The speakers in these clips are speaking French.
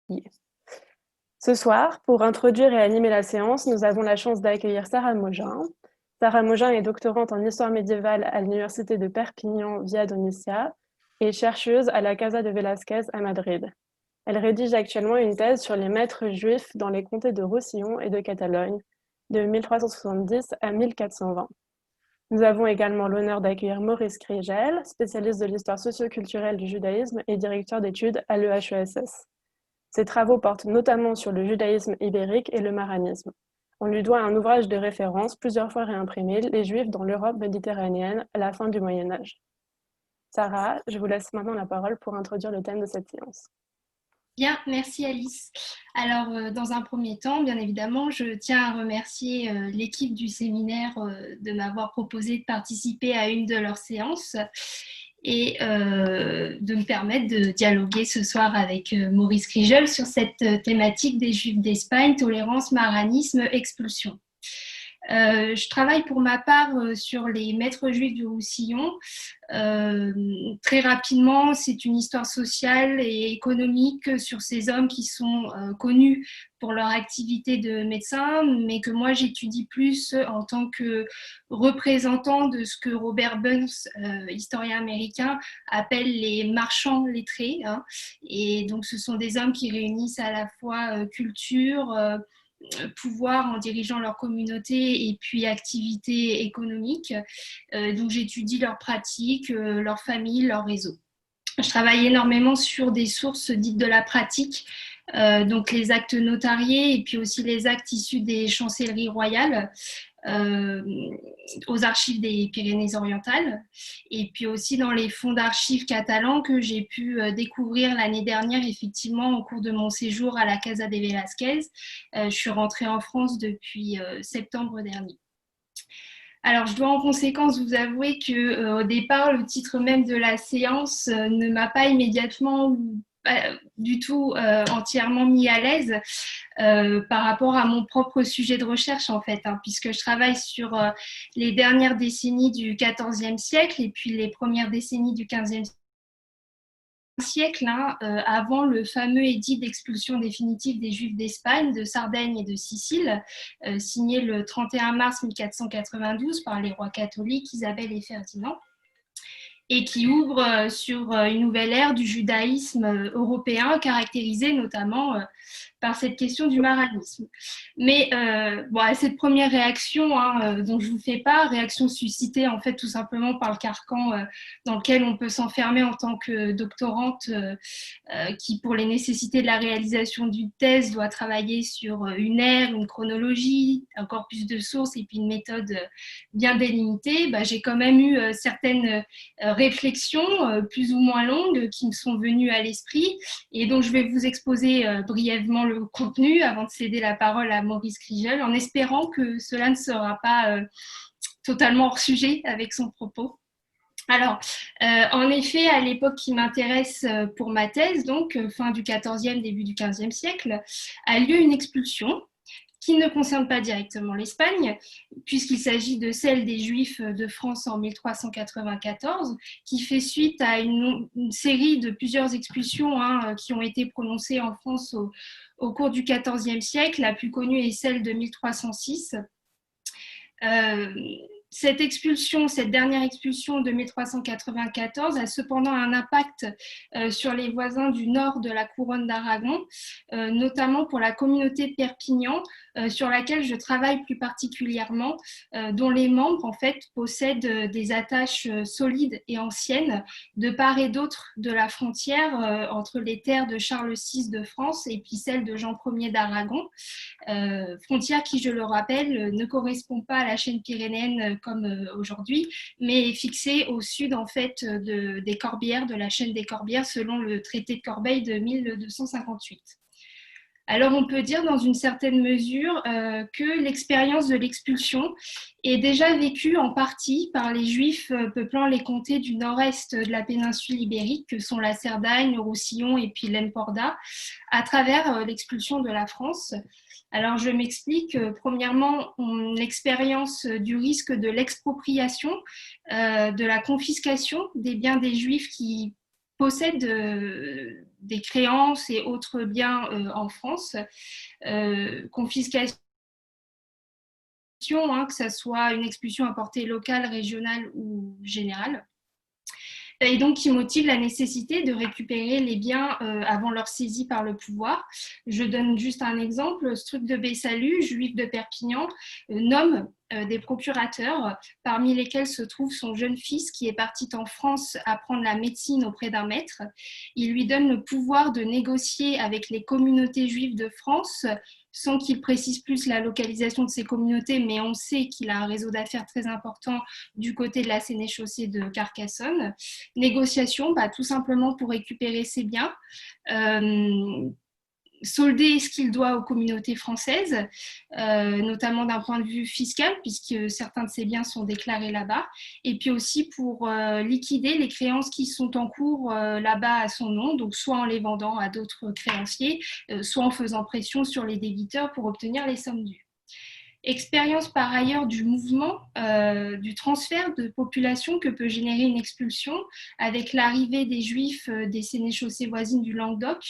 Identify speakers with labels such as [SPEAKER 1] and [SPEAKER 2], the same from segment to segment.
[SPEAKER 1] Yeah. Ce soir, pour introduire et animer la séance, nous avons la chance d'accueillir Sarah Mogin. Sarah Mogin est doctorante en histoire médiévale à l'université de Perpignan via Domistia et chercheuse à la Casa de Velázquez à Madrid. Elle rédige actuellement une thèse sur les maîtres juifs dans les comtés de Roussillon et de Catalogne, de 1370 à 1420. Nous avons également l'honneur d'accueillir Maurice Krigel, spécialiste de l'histoire socioculturelle du judaïsme et directeur d'études à l'EHESS. Ses travaux portent notamment sur le judaïsme ibérique et le maranisme. On lui doit un ouvrage de référence plusieurs fois réimprimé, Les Juifs dans l'Europe méditerranéenne à la fin du Moyen Âge. Sarah, je vous laisse maintenant la parole pour introduire le thème de cette séance.
[SPEAKER 2] Bien, merci Alice. Alors, dans un premier temps, bien évidemment, je tiens à remercier l'équipe du séminaire de m'avoir proposé de participer à une de leurs séances et de me permettre de dialoguer ce soir avec Maurice Krigel sur cette thématique des Juifs d'Espagne, tolérance, maranisme, expulsion. Je travaille pour ma part sur les maîtres juifs du Roussillon. Très rapidement, c'est une histoire sociale et économique sur ces hommes qui sont connus pour leur activité de médecin, mais que moi j'étudie plus en tant que représentant de ce que Robert Burns, historien américain, appelle les marchands lettrés. Et donc ce sont des hommes qui réunissent à la fois culture, pouvoir en dirigeant leur communauté et puis activités économiques. Donc j'étudie leurs pratiques, leur famille, leur réseau. Je travaille énormément sur des sources dites de la pratique, donc les actes notariés et puis aussi les actes issus des chancelleries royales, euh, aux archives des Pyrénées-Orientales et puis aussi dans les fonds d'archives catalans que j'ai pu découvrir l'année dernière effectivement au cours de mon séjour à la Casa de Velázquez. Je suis rentrée en France depuis septembre dernier. Alors, je dois en conséquence vous avouer que au départ, le titre même de la séance ne m'a pas immédiatement du tout entièrement mis à l'aise par rapport à mon propre sujet de recherche en fait, puisque je travaille sur les dernières décennies du XIVe siècle et puis les premières décennies du XVe siècle, avant le fameux édit d'expulsion définitive des Juifs d'Espagne, de Sardaigne et de Sicile, signé le 31 mars 1492 par les rois catholiques Isabelle et Ferdinand, et qui ouvre sur une nouvelle ère du judaïsme européen, caractérisée notamment par cette question du maranisme. Mais cette première réaction dont je vous fais part, réaction suscitée en fait tout simplement par le carcan dans lequel on peut s'enfermer en tant que doctorante qui, pour les nécessités de la réalisation d'une thèse, doit travailler sur une ère, une chronologie, un corpus de sources et puis une méthode bien délimitée. J'ai quand même eu certaines réflexions plus ou moins longues qui me sont venues à l'esprit et donc je vais vous exposer brièvement le contenu avant de céder la parole à Maurice Krigel en espérant que cela ne sera pas totalement hors sujet avec son propos. Alors, en effet, à l'époque qui m'intéresse pour ma thèse, donc fin du XIVe, début du XVe siècle, a lieu une expulsion qui ne concerne pas directement l'Espagne, puisqu'il s'agit de celle des Juifs de France en 1394, qui fait suite à une série de plusieurs expulsions qui ont été prononcées en France au cours du XIVe siècle. La plus connue est celle de 1306. Cette expulsion, cette dernière expulsion de 1394 a cependant un impact sur les voisins du nord de la couronne d'Aragon, notamment pour la communauté de Perpignan, sur laquelle je travaille plus particulièrement, dont les membres en fait possèdent des attaches solides et anciennes de part et d'autre de la frontière entre les terres de Charles VI de France et puis celles de Jean Ier d'Aragon, frontière qui, je le rappelle, ne correspond pas à la chaîne pyrénéenne comme aujourd'hui, mais est fixée au sud en fait des Corbières, de la chaîne des Corbières, selon le traité de Corbeil de 1258. Alors on peut dire dans une certaine mesure que l'expérience de l'expulsion est déjà vécue en partie par les Juifs peuplant les comtés du nord-est de la péninsule ibérique, que sont la Cerdagne, le Roussillon et puis l'Emporda, à travers l'expulsion de la France. Alors, je m'explique. Premièrement, l'expérience du risque de l'expropriation, de la confiscation des biens des Juifs qui possèdent des créances et autres biens en France, confiscation, que ce soit une expulsion à portée locale, régionale ou générale, et donc qui motive la nécessité de récupérer les biens avant leur saisie par le pouvoir. Je donne juste un exemple. Struc de Bessalu, juif de Perpignan, nomme des procurateurs, parmi lesquels se trouve son jeune fils qui est parti en France apprendre la médecine auprès d'un maître. Il lui donne le pouvoir de négocier avec les communautés juives de France, sans qu'il précise plus la localisation de ces communautés, mais on sait qu'il a un réseau d'affaires très important du côté de la sénéchaussée de Carcassonne. Négociation, tout simplement pour récupérer ses biens, solder ce qu'il doit aux communautés françaises, notamment d'un point de vue fiscal, puisque certains de ces biens sont déclarés là-bas, et puis aussi pour liquider les créances qui sont en cours là-bas à son nom, donc soit en les vendant à d'autres créanciers, soit en faisant pression sur les débiteurs pour obtenir les sommes dues. Expérience par ailleurs du mouvement, du transfert de population que peut générer une expulsion avec l'arrivée des Juifs des sénéchaussées voisines du Languedoc.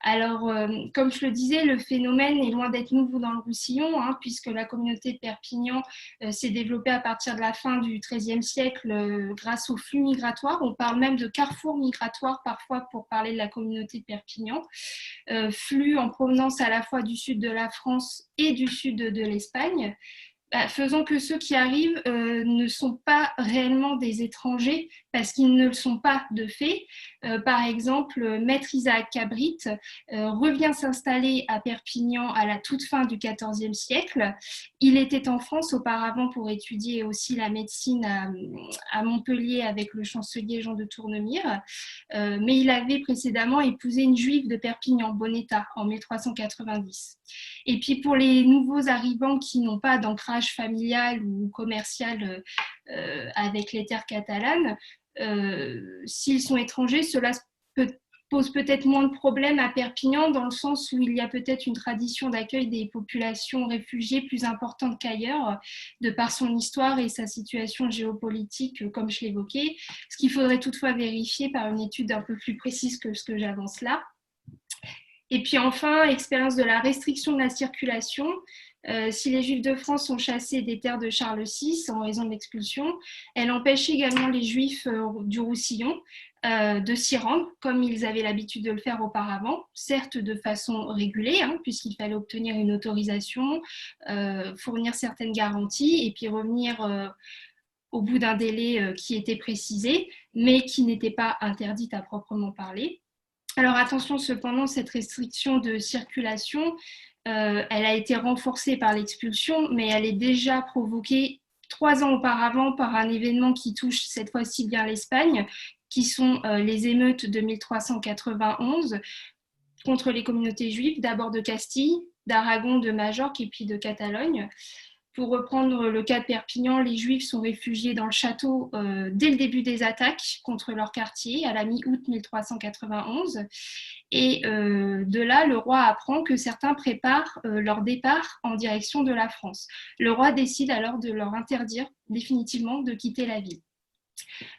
[SPEAKER 2] Alors, comme je le disais, le phénomène est loin d'être nouveau dans le Roussillon, puisque la communauté de Perpignan s'est développée à partir de la fin du XIIIe siècle grâce aux flux migratoires. On parle même de carrefour migratoire parfois pour parler de la communauté de Perpignan. Flux en provenance à la fois du sud de la France et du sud de l'Espagne. Faisant que ceux qui arrivent ne sont pas réellement des étrangers parce qu'ils ne le sont pas de fait. Par exemple, Maître Isaac Cabrit revient s'installer à Perpignan à la toute fin du XIVe siècle. Il était en France auparavant pour étudier aussi la médecine à Montpellier avec le chancelier Jean de Tournemire, mais il avait précédemment épousé une juive de Perpignan, Bonetta, en 1390. Et puis pour les nouveaux arrivants qui n'ont pas d'ancrage familial ou commercial avec les terres catalanes, s'ils sont étrangers, cela pose peut-être moins de problèmes à Perpignan dans le sens où il y a peut-être une tradition d'accueil des populations réfugiées plus importante qu'ailleurs, de par son histoire et sa situation géopolitique, comme je l'évoquais, ce qu'il faudrait toutefois vérifier par une étude un peu plus précise que ce que j'avance là. Et puis enfin, expérience de la restriction de la circulation. Si les Juifs de France sont chassés des terres de Charles VI en raison de l'expulsion, elle empêche également les Juifs du Roussillon de s'y rendre, comme ils avaient l'habitude de le faire auparavant, certes de façon régulée, puisqu'il fallait obtenir une autorisation, fournir certaines garanties et puis revenir au bout d'un délai qui était précisé, mais qui n'était pas interdite à proprement parler. Alors attention cependant, cette restriction de circulation, elle a été renforcée par l'expulsion, mais elle est déjà provoquée 3 ans auparavant par un événement qui touche cette fois-ci bien l'Espagne, qui sont les émeutes de 1391 contre les communautés juives, d'abord de Castille, d'Aragon, de Majorque et puis de Catalogne. Pour reprendre le cas de Perpignan, les Juifs sont réfugiés dans le château dès le début des attaques contre leur quartier, à la mi-août 1391. Et de là, le roi apprend que certains préparent leur départ en direction de la France. Le roi décide alors de leur interdire définitivement de quitter la ville.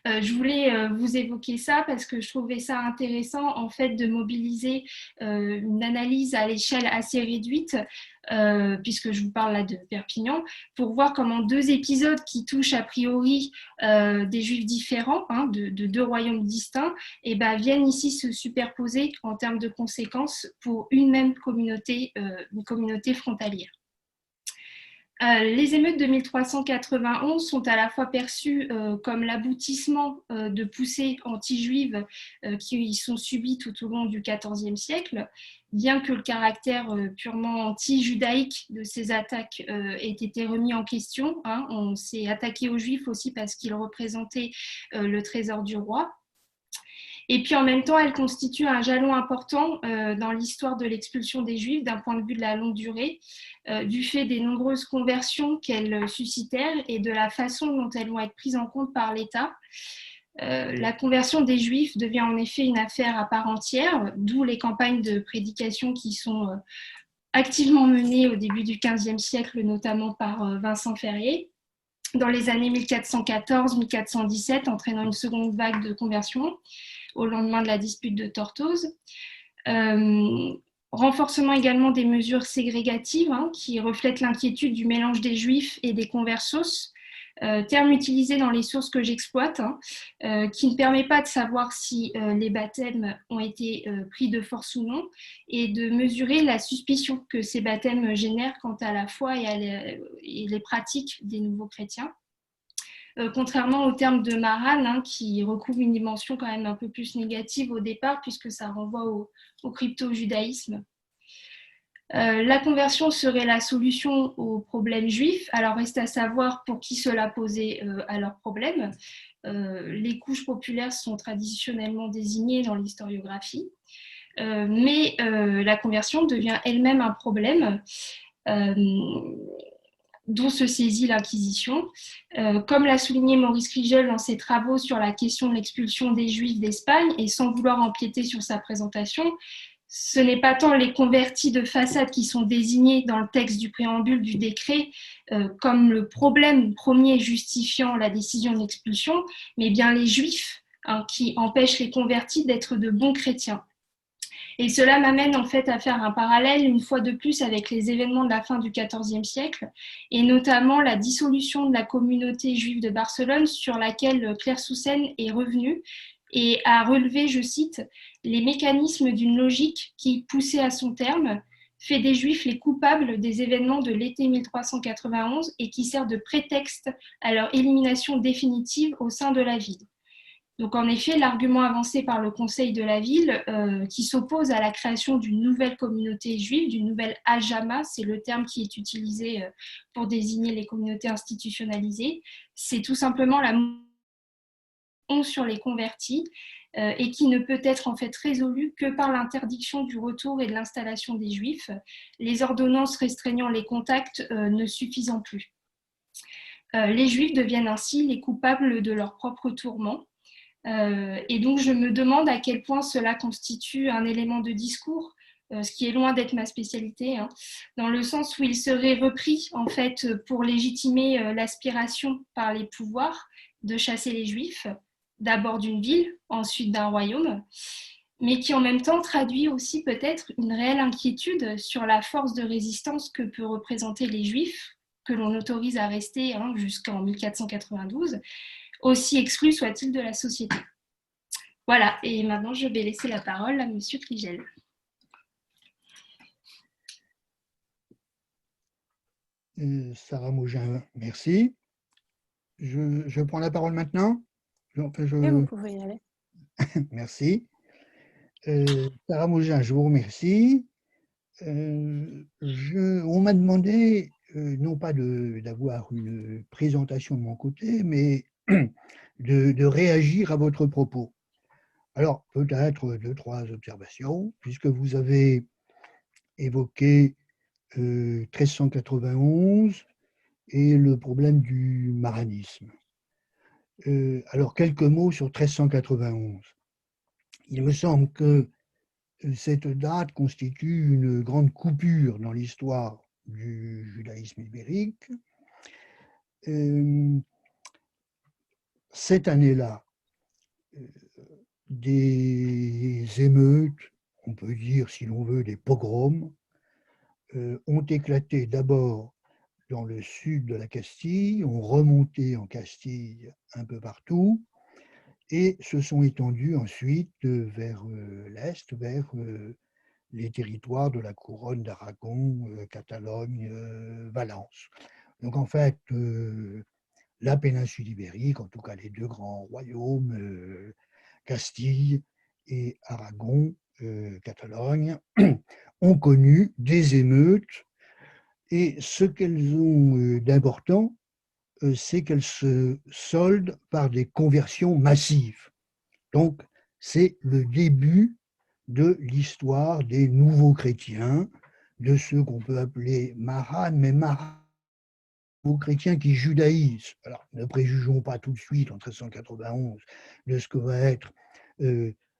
[SPEAKER 2] Je voulais vous évoquer ça parce que je trouvais ça intéressant en fait de mobiliser une analyse à l'échelle assez réduite, puisque je vous parle là de Perpignan, pour voir comment 2 épisodes qui touchent a priori des Juifs différents, de 2 royaumes distincts, viennent ici se superposer en termes de conséquences pour une même communauté, une communauté frontalière. Les émeutes de 1391 sont à la fois perçues comme l'aboutissement de poussées anti-juives qui y sont subies tout au long du XIVe siècle, bien que le caractère purement anti-judaïque de ces attaques ait été remis en question. On s'est attaqué aux juifs aussi parce qu'ils représentaient le trésor du roi. Et puis en même temps, elle constitue un jalon important dans l'histoire de l'expulsion des Juifs d'un point de vue de la longue durée, du fait des nombreuses conversions qu'elles suscitèrent et de la façon dont elles vont être prises en compte par l'État. La conversion des Juifs devient en effet une affaire à part entière, d'où les campagnes de prédication qui sont activement menées au début du XVe siècle, notamment par Vincent Ferrier, dans les années 1414-1417, entraînant une seconde vague de conversion. au lendemain de la dispute de Tortosa. Renforcement également des mesures ségrégatives qui reflètent l'inquiétude du mélange des juifs et des conversos, terme utilisé dans les sources que j'exploite, qui ne permet pas de savoir si les baptêmes ont été pris de force ou non, et de mesurer la suspicion que ces baptêmes génèrent quant à la foi et les pratiques des nouveaux chrétiens. Contrairement au terme de Maran, qui recouvre une dimension quand même un peu plus négative au départ, puisque ça renvoie au crypto-judaïsme. La conversion serait la solution aux problèmes juifs. Alors, reste à savoir pour qui cela posait à leurs problèmes. Les couches populaires sont traditionnellement désignées dans l'historiographie, mais la conversion devient elle-même un problème dont se saisit l'Inquisition. Comme l'a souligné Maurice Krigel dans ses travaux sur la question de l'expulsion des Juifs d'Espagne, et sans vouloir empiéter sur sa présentation, ce n'est pas tant les convertis de façade qui sont désignés dans le texte du préambule du décret comme le problème premier justifiant la décision d'expulsion, mais bien les Juifs qui empêchent les convertis d'être de bons chrétiens. Et cela m'amène en fait à faire un parallèle une fois de plus avec les événements de la fin du XIVe siècle, et notamment la dissolution de la communauté juive de Barcelone, sur laquelle Claire Soussen est revenue et a relevé, je cite, « les mécanismes d'une logique qui, poussée à son terme, fait des Juifs les coupables des événements de l'été 1391 et qui sert de prétexte à leur élimination définitive au sein de la ville ». Donc, en effet, l'argument avancé par le Conseil de la ville, qui s'oppose à la création d'une nouvelle communauté juive, d'une nouvelle Ajama, c'est le terme qui est utilisé pour désigner les communautés institutionnalisées, c'est tout simplement la honte sur les convertis et qui ne peut être en fait résolue que par l'interdiction du retour et de l'installation des Juifs, les ordonnances restreignant les contacts ne suffisant plus. Les Juifs deviennent ainsi les coupables de leur propre tourment. Et donc, je me demande à quel point cela constitue un élément de discours, ce qui est loin d'être ma spécialité, dans le sens où il serait repris, en fait, pour légitimer l'aspiration par les pouvoirs de chasser les Juifs, d'abord d'une ville, ensuite d'un royaume, mais qui en même temps traduit aussi peut-être une réelle inquiétude sur la force de résistance que peut représenter les Juifs, que l'on autorise à rester jusqu'en 1492, aussi exclu soit-il de la société. Voilà, et maintenant je vais laisser la parole à Monsieur Krigel.
[SPEAKER 3] Sarah Maugin, merci. Je prends la parole maintenant.
[SPEAKER 1] Et vous pouvez y aller.
[SPEAKER 3] Merci. Sarah Maugin, je vous remercie. On m'a demandé, non pas d'avoir une présentation de mon côté, mais de réagir à votre propos. Alors, peut-être deux, trois observations, puisque vous avez évoqué 1391 et le problème du maranisme. Alors, quelques mots sur 1391. Il me semble que cette date constitue une grande coupure dans l'histoire du judaïsme ibérique. Cette année-là, des émeutes, on peut dire, si l'on veut, des pogroms, ont éclaté d'abord dans le sud de la Castille, ont remonté en Castille un peu partout, et se sont étendus ensuite vers l'est, vers les territoires de la couronne d'Aragon, Catalogne, Valence. Donc en fait, la péninsule ibérique, en tout cas les deux grands royaumes, Castille et Aragon, Catalogne, ont connu des émeutes, et ce qu'elles ont d'important, c'est qu'elles se soldent par des conversions massives. Donc, c'est le début de l'histoire des nouveaux chrétiens, de ceux qu'on peut appeler Maran, mais Maran, aux chrétiens qui judaïsent. Alors, ne préjugeons pas tout de suite, en 1391, de ce que va être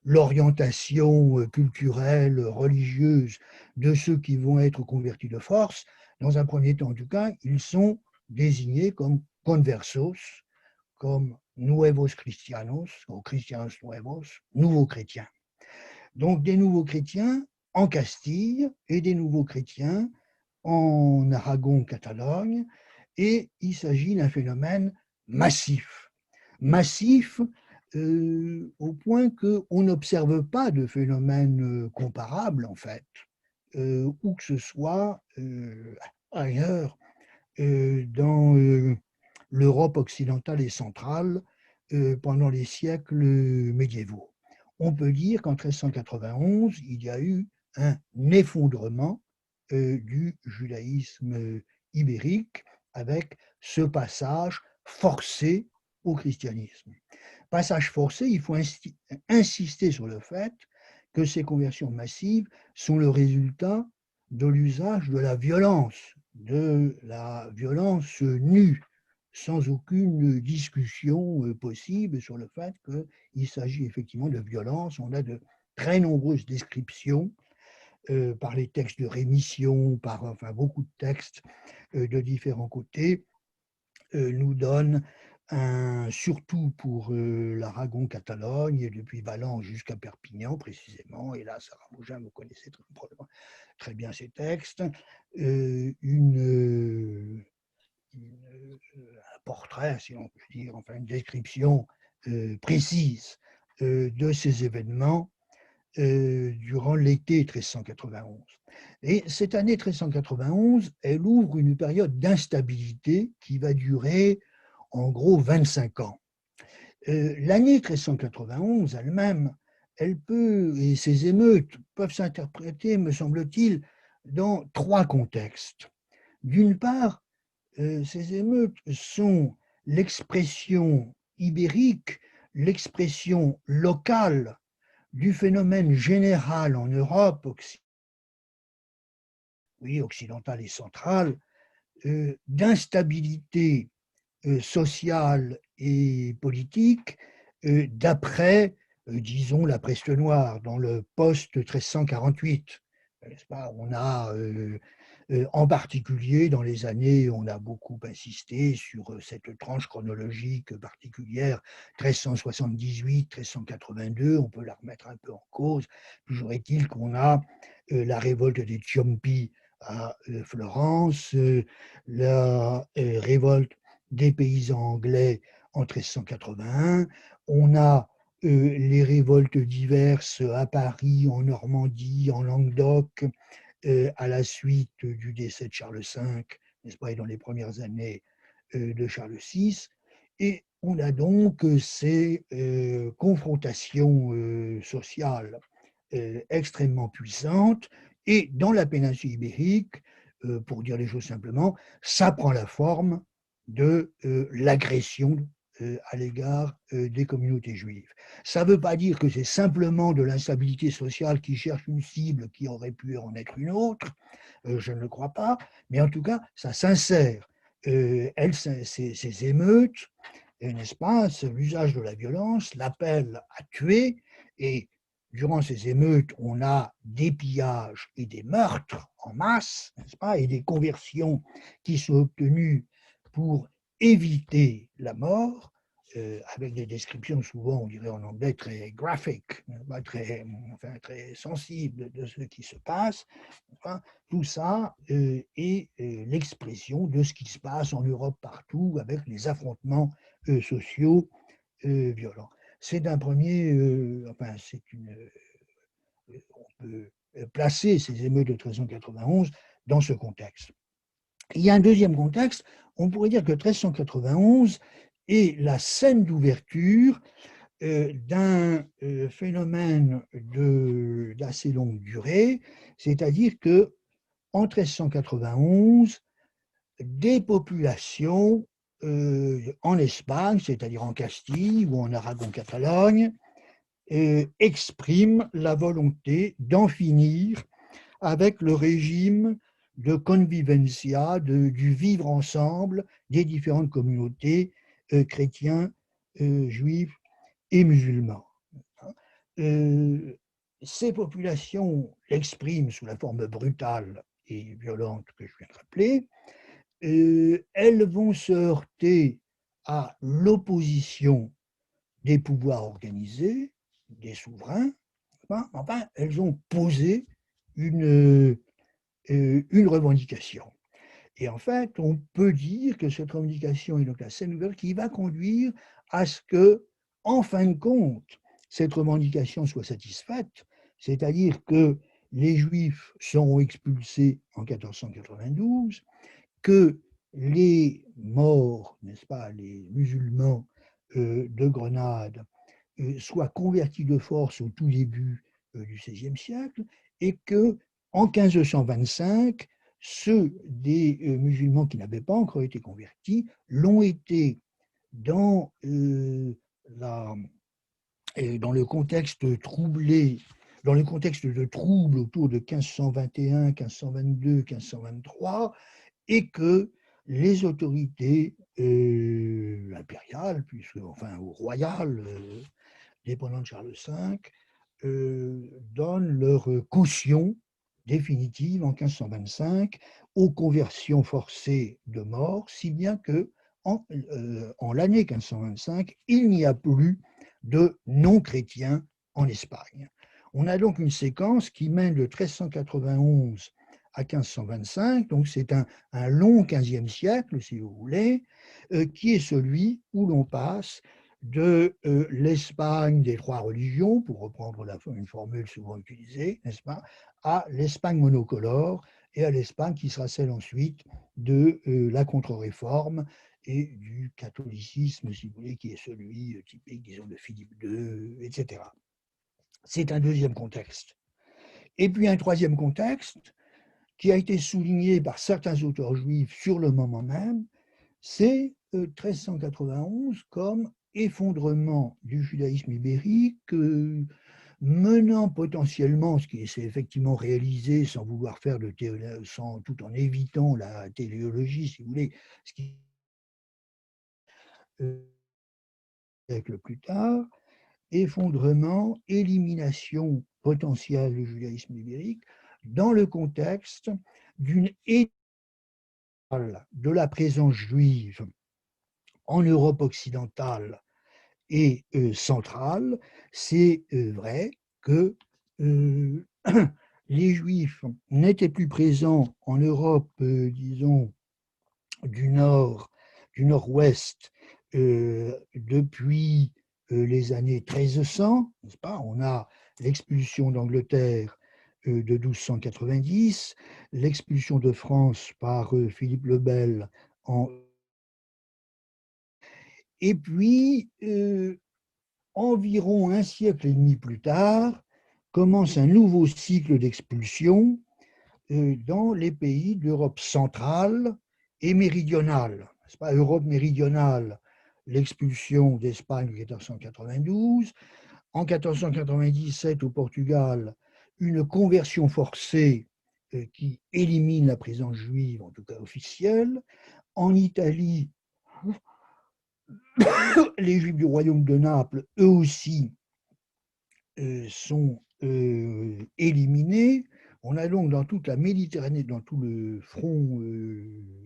[SPEAKER 3] l'orientation culturelle, religieuse de ceux qui vont être convertis de force. Dans un premier temps, en tout cas, ils sont désignés comme conversos, comme Nuevos Cristianos, ou Cristianos Nuevos, nouveaux chrétiens. Donc des nouveaux chrétiens en Castille et des nouveaux chrétiens en Aragon-Catalogne, et il s'agit d'un phénomène massif. Massif au point qu'on n'observe pas de phénomène comparable, en fait, où que ce soit ailleurs dans l'Europe occidentale et centrale pendant les siècles médiévaux. On peut dire qu'en 1391, il y a eu un effondrement du judaïsme ibérique avec ce passage forcé au christianisme. Passage forcé, il faut insister sur le fait que ces conversions massives sont le résultat de l'usage de la violence nue, sans aucune discussion possible sur le fait qu'il s'agit effectivement de violence. On a de très nombreuses descriptions par les textes de rémission, par beaucoup de textes de différents côtés, nous donnent surtout pour l'Aragon-Catalogne, et depuis Valence jusqu'à Perpignan précisément, et là Sarah Mougin, vous connaissez très bien ces textes, un portrait, si on peut dire, une description précise de ces événements durant l'été 1391. Et cette année 1391, elle ouvre une période d'instabilité qui va durer en gros 25 ans. L'année 1391 elle-même, et ces émeutes peuvent s'interpréter, me semble-t-il, dans trois contextes. D'une part, ces émeutes sont l'expression ibérique, l'expression locale du phénomène général en Europe occidentale et centrale, d'instabilité sociale et politique d'après, disons, la peste noire, dans le post-1348. N'est-ce pas ? On a, en particulier dans les années, on a beaucoup insisté sur cette tranche chronologique particulière, 1378, 1382, on peut la remettre un peu en cause. Toujours est-il qu'on a la révolte des Ciompi à Florence, la révolte des paysans anglais en 1381, on a les révoltes diverses à Paris, en Normandie, en Languedoc, à la suite du décès de Charles V, n'est-ce pas, et dans les premières années de Charles VI. Et on a donc ces confrontations sociales extrêmement puissantes. Et dans la péninsule ibérique, pour dire les choses simplement, ça prend la forme de l'agression à l'égard des communautés juives. Ça ne veut pas dire que c'est simplement de l'instabilité sociale qui cherche une cible qui aurait pu en être une autre, je ne le crois pas, mais en tout cas, ça s'insère. Ces émeutes, n'est-ce pas, l'usage de la violence, l'appel à tuer, et durant ces émeutes, on a des pillages et des meurtres en masse, n'est-ce pas, et des conversions qui sont obtenues pour éviter la mort, avec des descriptions souvent, on dirait en anglais, très graphiques, très sensibles de ce qui se passe. Enfin, tout ça est l'expression de ce qui se passe en Europe partout, avec les affrontements sociaux violents. C'est un premier, on peut placer ces émeutes de 1391 dans ce contexte. Il y a un deuxième contexte, on pourrait dire que 1391 est la scène d'ouverture d'un phénomène d'assez longue durée, c'est-à-dire que en 1391, des populations en Espagne, c'est-à-dire en Castille ou en Aragon-Catalogne, expriment la volonté d'en finir avec le régime de convivencia, du vivre ensemble des différentes communautés chrétiens, juifs et musulmans. Ces populations l'expriment sous la forme brutale et violente que je viens de rappeler. Elles vont se heurter à l'opposition des pouvoirs organisés, des souverains, enfin, elles ont posé une revendication. Et en fait, on peut dire que cette revendication est donc la scène ouverte qui va conduire à ce que, en fin de compte, cette revendication soit satisfaite, c'est-à-dire que les Juifs seront expulsés en 1492, que les morts, n'est-ce pas, les musulmans de Grenade soient convertis de force au tout début du XVIe siècle, et que en 1525, ceux des musulmans qui n'avaient pas encore été convertis l'ont été dans, dans le contexte troublé, dans le contexte de troubles autour de 1521, 1522, 1523, et que les autorités impériales, puisque, enfin, ou royales, dépendant de Charles V, donnent leur caution définitive en 1525 aux conversions forcées de morts, si bien que en l'année 1525, il n'y a plus de non-chrétiens en Espagne. On a donc une séquence qui mène de 1391 à 1525, donc c'est un long 15e siècle, si vous voulez, qui est celui où l'on passe de l'Espagne des trois religions, pour reprendre une formule souvent utilisée, n'est-ce pas, à l'Espagne monocolore et à l'Espagne qui sera celle ensuite de la contre-réforme et du catholicisme, si vous voulez, qui est celui typique, disons, de Philippe II, etc. C'est un deuxième contexte. Et puis un troisième contexte qui a été souligné par certains auteurs juifs sur le moment même, c'est 1391 comme effondrement du judaïsme ibérique, menant potentiellement, ce qui s'est effectivement réalisé sans vouloir faire de tout en évitant la téléologie, si vous voulez, ce qui siècle plus tard, effondrement, élimination potentielle du judaïsme ibérique dans le contexte d'une de la présence juive en Europe occidentale et centrale. C'est vrai que les Juifs n'étaient plus présents en Europe, disons, du nord, du nord-ouest, depuis les années 1300, n'est-ce pas? On a l'expulsion d'Angleterre de 1290, l'expulsion de France par Philippe le Bel en... Et puis, environ un siècle et demi plus tard, commence un nouveau cycle d'expulsion dans les pays d'Europe centrale et méridionale. C'est pas Europe méridionale, l'expulsion d'Espagne en 1492, en 1497 au Portugal, une conversion forcée qui élimine la présence juive, en tout cas officielle. En Italie, les Juifs du royaume de Naples, eux aussi, sont éliminés. On a donc dans toute la Méditerranée, dans tout le front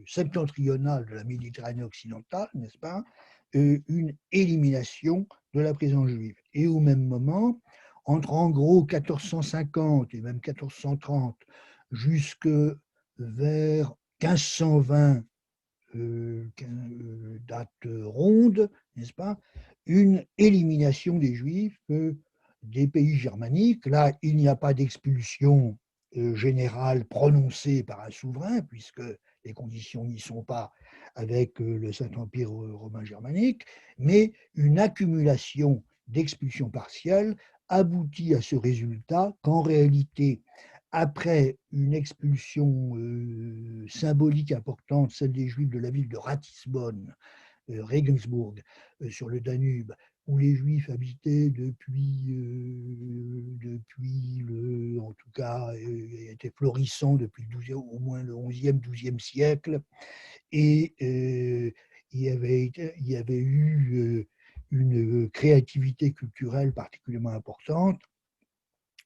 [SPEAKER 3] septentrional de la Méditerranée occidentale, n'est-ce pas, une élimination de la présence juive. Et au même moment, entre en gros 1450 et même 1430 jusque vers 1520, date ronde, n'est-ce pas, une élimination des Juifs des pays germaniques. Là, il n'y a pas d'expulsion générale prononcée par un souverain, puisque les conditions n'y sont pas avec le Saint-Empire romain germanique, mais une accumulation d'expulsions partielles aboutit à ce résultat qu'en réalité, après une expulsion symbolique importante, celle des Juifs de la ville de Ratisbonne, Regensburg, sur le Danube, où les Juifs habitaient depuis en tout cas, étaient florissants depuis au moins le 11e, 12e siècle, et il y avait eu une créativité culturelle particulièrement importante.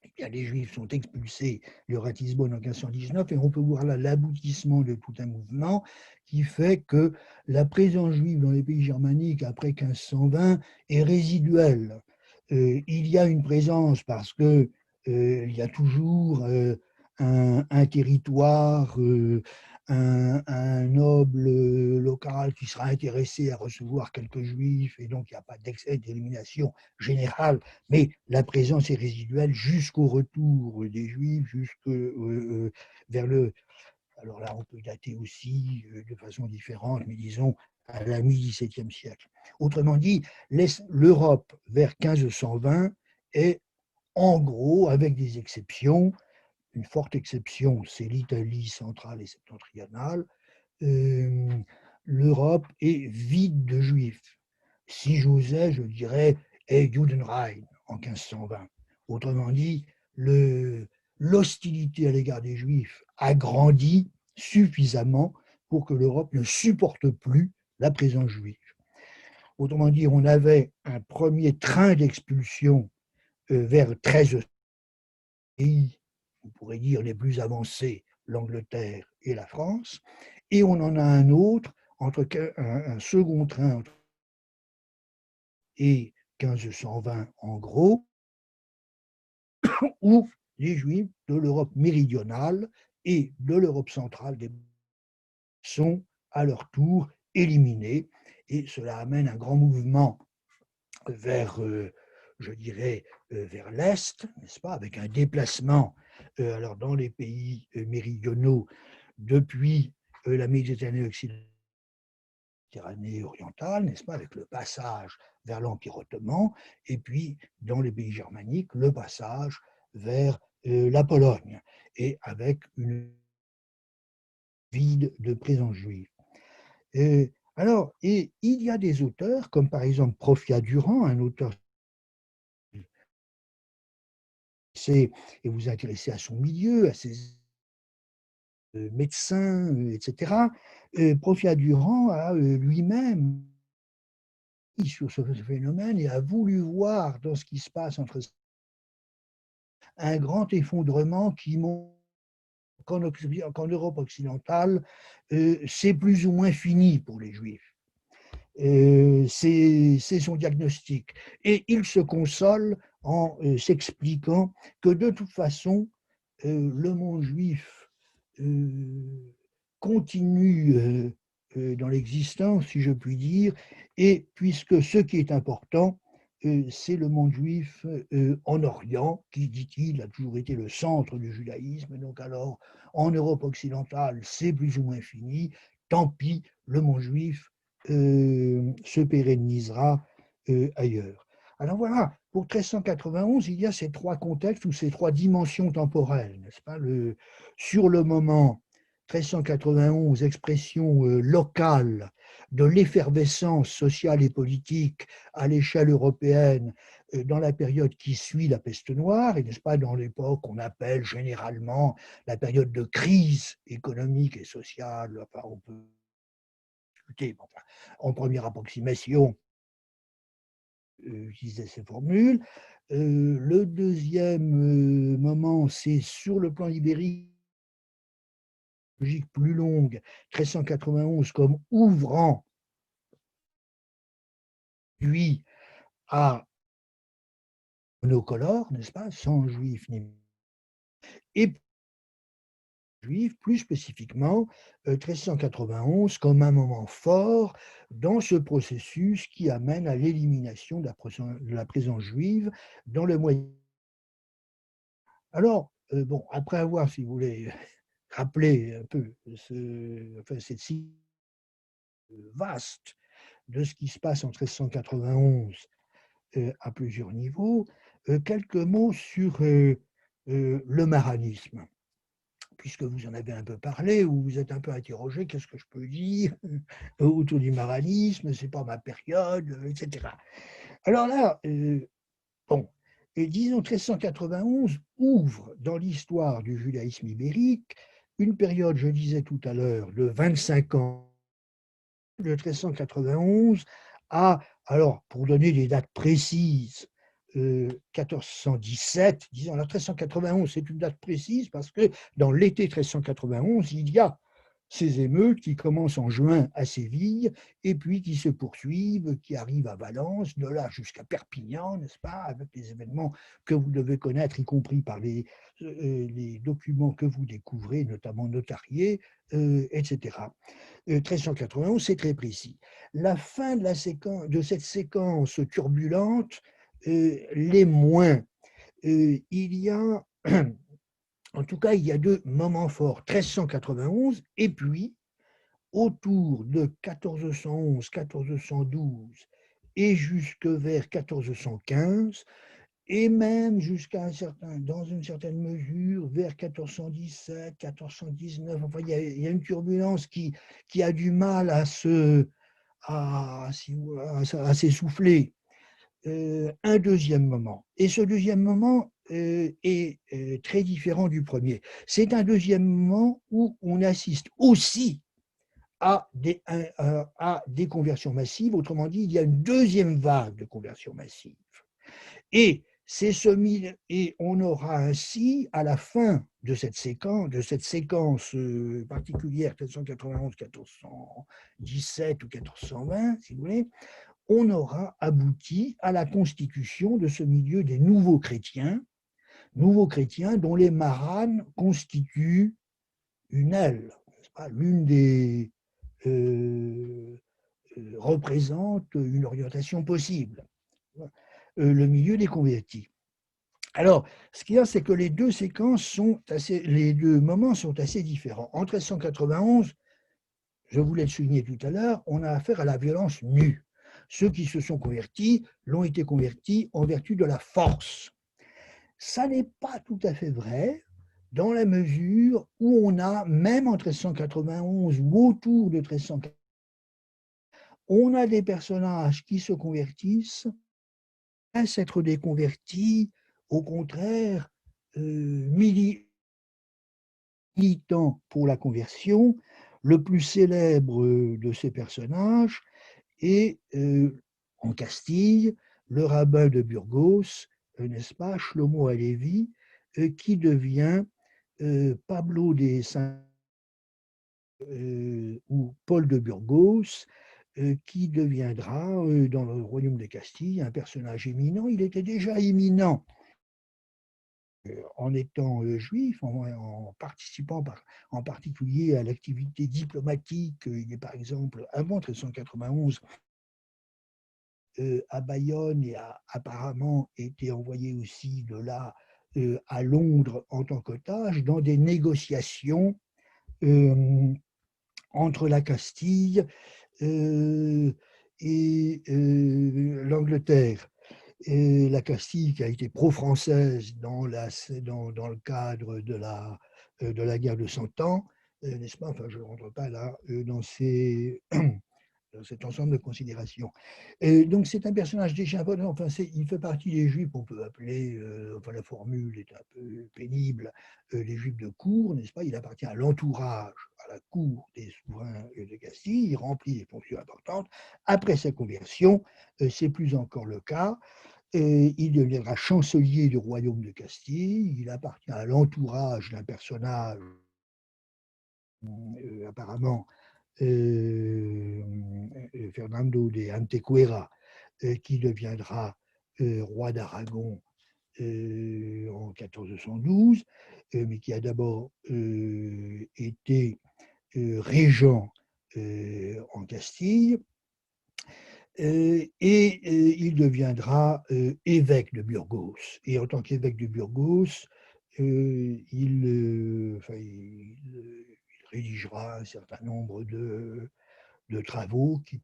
[SPEAKER 3] eh bien, les Juifs sont expulsés de Ratisbonne en 1519 et on peut voir là l'aboutissement de tout un mouvement qui fait que la présence juive dans les pays germaniques après 1520 est résiduelle. Il y a une présence parce que il y a toujours un territoire, un noble local qui sera intéressé à recevoir quelques juifs et donc il n'y a pas d'excès d'élimination générale, mais la présence est résiduelle jusqu'au retour des juifs, vers le... Alors là, on peut dater aussi de façon différente, mais disons à la mi-XVIIe siècle. Autrement dit, l'Europe vers 1520 est en gros, avec des exceptions, une forte exception, c'est l'Italie centrale et septentrionale, euh, l'Europe est vide de juifs. Si j'osais, je dirais est Judenrein en 1520. Autrement dit, l'hostilité à l'égard des juifs a grandi suffisamment pour que l'Europe ne supporte plus la présence juive. Autrement dit, on avait un premier train d'expulsion vers 13 pays, on pourrait dire les plus avancés, l'Angleterre et la France, et on en a un autre, un second train entre et 1520 en gros, où les Juifs de l'Europe méridionale et de l'Europe centrale sont à leur tour éliminés, et cela amène un grand mouvement vers, je dirais, vers l'Est, n'est-ce pas, avec un déplacement alors dans les pays méridionaux depuis la Méditerranée occidentale, orientale, n'est-ce pas, avec le passage vers l'Empire ottoman, et puis dans les pays germaniques, le passage vers la Pologne, et avec une vide de présence juive. Alors, et il y a des auteurs, comme par exemple Profia Durand, un auteur et vous intéressez à son milieu, à ses médecins, etc. Profia Durand a lui-même sur ce phénomène et a voulu voir dans ce qui se passe entre un grand effondrement qui montre qu'en Europe occidentale, c'est plus ou moins fini pour les Juifs. C'est son diagnostic. Et il se console en s'expliquant que de toute façon, le monde juif continue dans l'existence, si je puis dire, et puisque ce qui est important, c'est le monde juif en Orient, qui, dit-il, a toujours été le centre du judaïsme. Donc alors, en Europe occidentale, c'est plus ou moins fini. Tant pis, le monde juif se pérennisera ailleurs. Alors voilà, pour 1391, il y a ces trois contextes ou ces trois dimensions temporelles, n'est-ce pas? Sur le moment, 1391, expression locale de l'effervescence sociale et politique à l'échelle européenne dans la période qui suit la peste noire, et n'est-ce pas, dans l'époque qu'on appelle généralement la période de crise économique et sociale, enfin, on peut discuter, enfin, en première approximation, utiliser ces formules. Le deuxième moment, c'est sur le plan ibérique, logique plus longue, 1391 comme ouvrant lui à monocolore, n'est-ce pas, sans juifs ni et juifs, plus spécifiquement 1391 comme un moment fort dans ce processus qui amène à l'élimination de la présence juive dans le Moyen. Alors, bon, après avoir, si vous voulez, rappelé un peu cette scie vaste de ce qui se passe en 1391 à plusieurs niveaux, quelques mots sur le maranisme, puisque vous en avez un peu parlé, ou vous êtes un peu interrogé, qu'est-ce que je peux dire autour du maranisme, c'est pas ma période, etc. Alors là, bon, et disons 1391 ouvre dans l'histoire du judaïsme ibérique une période, je disais tout à l'heure, de 25 ans, de 1391 à, alors pour donner des dates précises, 1417, disons, alors 1391, c'est une date précise parce que dans l'été 1391, il y a ces émeutes qui commencent en juin à Séville et puis qui se poursuivent, qui arrivent à Valence, de là jusqu'à Perpignan, n'est-ce pas, avec les événements que vous devez connaître, y compris par les documents que vous découvrez, notamment notariés, etc. 1391, c'est très précis. La fin de cette séquence turbulente l'est moins. Il y a, en tout cas, il y a deux moments forts, 1391 et puis autour de 1411, 1412 et jusque vers 1415, et même jusqu'à dans une certaine mesure, vers 1417, 1419. Enfin, il y a une turbulence qui a du mal à s'essouffler. Un deuxième moment. Et ce deuxième moment est très différent du premier. C'est un deuxième moment où on assiste aussi à des conversions massives. Autrement dit, il y a une deuxième vague de conversions massives. Et et on aura ainsi, à la fin de cette séquence particulière, 1491, 1417 ou 1420, si vous voulez, on aura abouti à la constitution de ce milieu des nouveaux chrétiens dont les maranes constituent une aile, l'une des représente une orientation possible, le milieu des convertis. Alors, ce qu'il y a, c'est que les deux moments sont assez différents. En 1391, je voulais le souligner tout à l'heure, on a affaire à la violence nue. Ceux qui se sont convertis l'ont été convertis en vertu de la force. Ça n'est pas tout à fait vrai, dans la mesure où on a, même en 1391 ou autour de 1391, on a des personnages qui se convertissent, à s'être des convertis, au contraire, militants pour la conversion. Le plus célèbre de ces personnages est, en Castille, le rabbin de Burgos, n'est-ce pas, Shlomo Alevi, qui devient Pablo de Saint ou Paul de Burgos, qui deviendra, dans le royaume de Castille, un personnage éminent. Il était déjà éminent en étant juif, en participant en particulier à l'activité diplomatique. Il est par exemple, avant 1391, à Bayonne et a apparemment été envoyé aussi de là à Londres en tant qu'otage dans des négociations entre la Castille et l'Angleterre. Et la Castille qui a été pro-française dans le cadre de la guerre de Cent Ans, n'est-ce pas? Enfin, je ne rentre pas là dans cet ensemble de considérations. Donc c'est un personnage déjà important, enfin, il fait partie des juifs qu'on peut appeler, enfin la formule est un peu pénible, les juifs de cour, n'est-ce pas? Il appartient à l'entourage, à la cour des souverains de Castille, il remplit des fonctions importantes. Après sa conversion, c'est plus encore le cas. Il deviendra chancelier du royaume de Castille, il appartient à l'entourage d'un personnage apparemment Fernando de Antequera, qui deviendra roi d'Aragon en 1412, mais qui a d'abord été régent en Castille, et il deviendra évêque de Burgos. Et en tant qu'évêque de Burgos, il rédigera un certain nombre de travaux qui,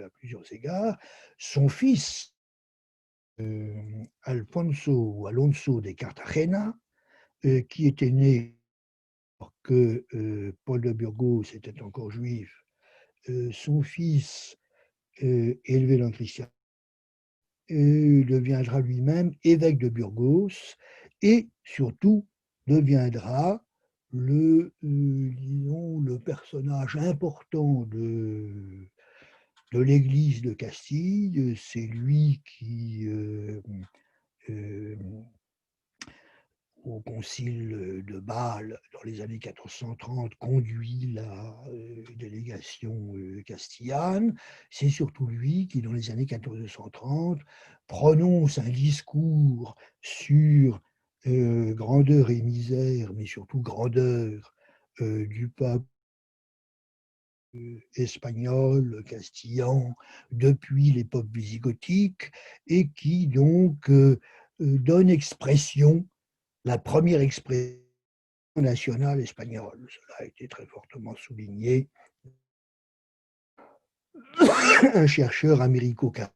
[SPEAKER 3] à plusieurs égards, son fils, Alonso de Cartagena, qui était né alors que Paul de Burgos était encore juif, son fils, élevé dans le christianisme, deviendra lui-même évêque de Burgos et surtout deviendra disons, le personnage important de l'Église de Castille. C'est lui qui, au concile de Bâle, dans les années 1430, conduit la délégation castillane. C'est surtout lui qui, dans les années 1430, prononce un discours sur grandeur et misère, mais surtout grandeur du peuple espagnol, castillan, depuis l'époque visigothique, et qui donc donne expression, la première expression nationale espagnole. Cela a été très fortement souligné. Un chercheur américo-catholique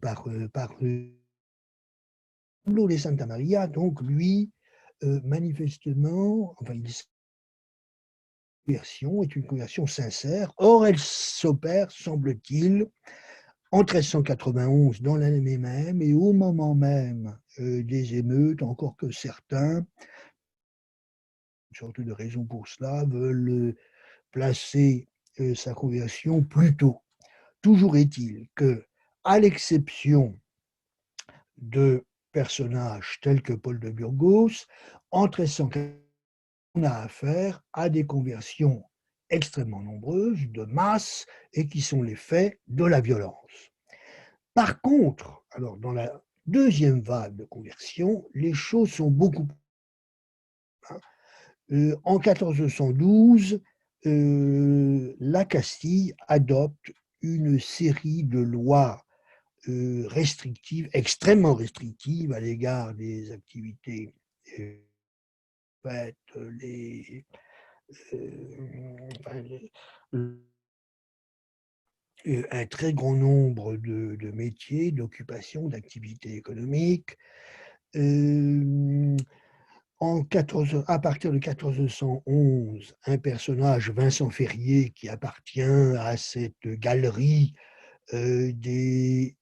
[SPEAKER 3] par Pablo de Santa Maria, donc lui, manifestement, enfin, conversion est une conversion sincère. Or, elle s'opère, semble-t-il, en 1391, dans l'année même, et au moment même des émeutes, encore que certains, une sorte de raison pour cela, veulent placer sa conversion plus tôt. Toujours est-il que, à l'exception de personnages tels que Paul de Burgos, en 1391, on a affaire à des conversions extrêmement nombreuses, de masse, et qui sont les faits de la violence. Par contre, alors dans la deuxième vague de conversion, les choses sont beaucoup en 1412, la Castille adopte une série de lois restrictives, extrêmement restrictives à l'égard des activités faites, un très grand nombre de métiers, d'occupations, d'activités économiques. À partir de 1411, un personnage, Vincent Ferrier, qui appartient à cette galerie des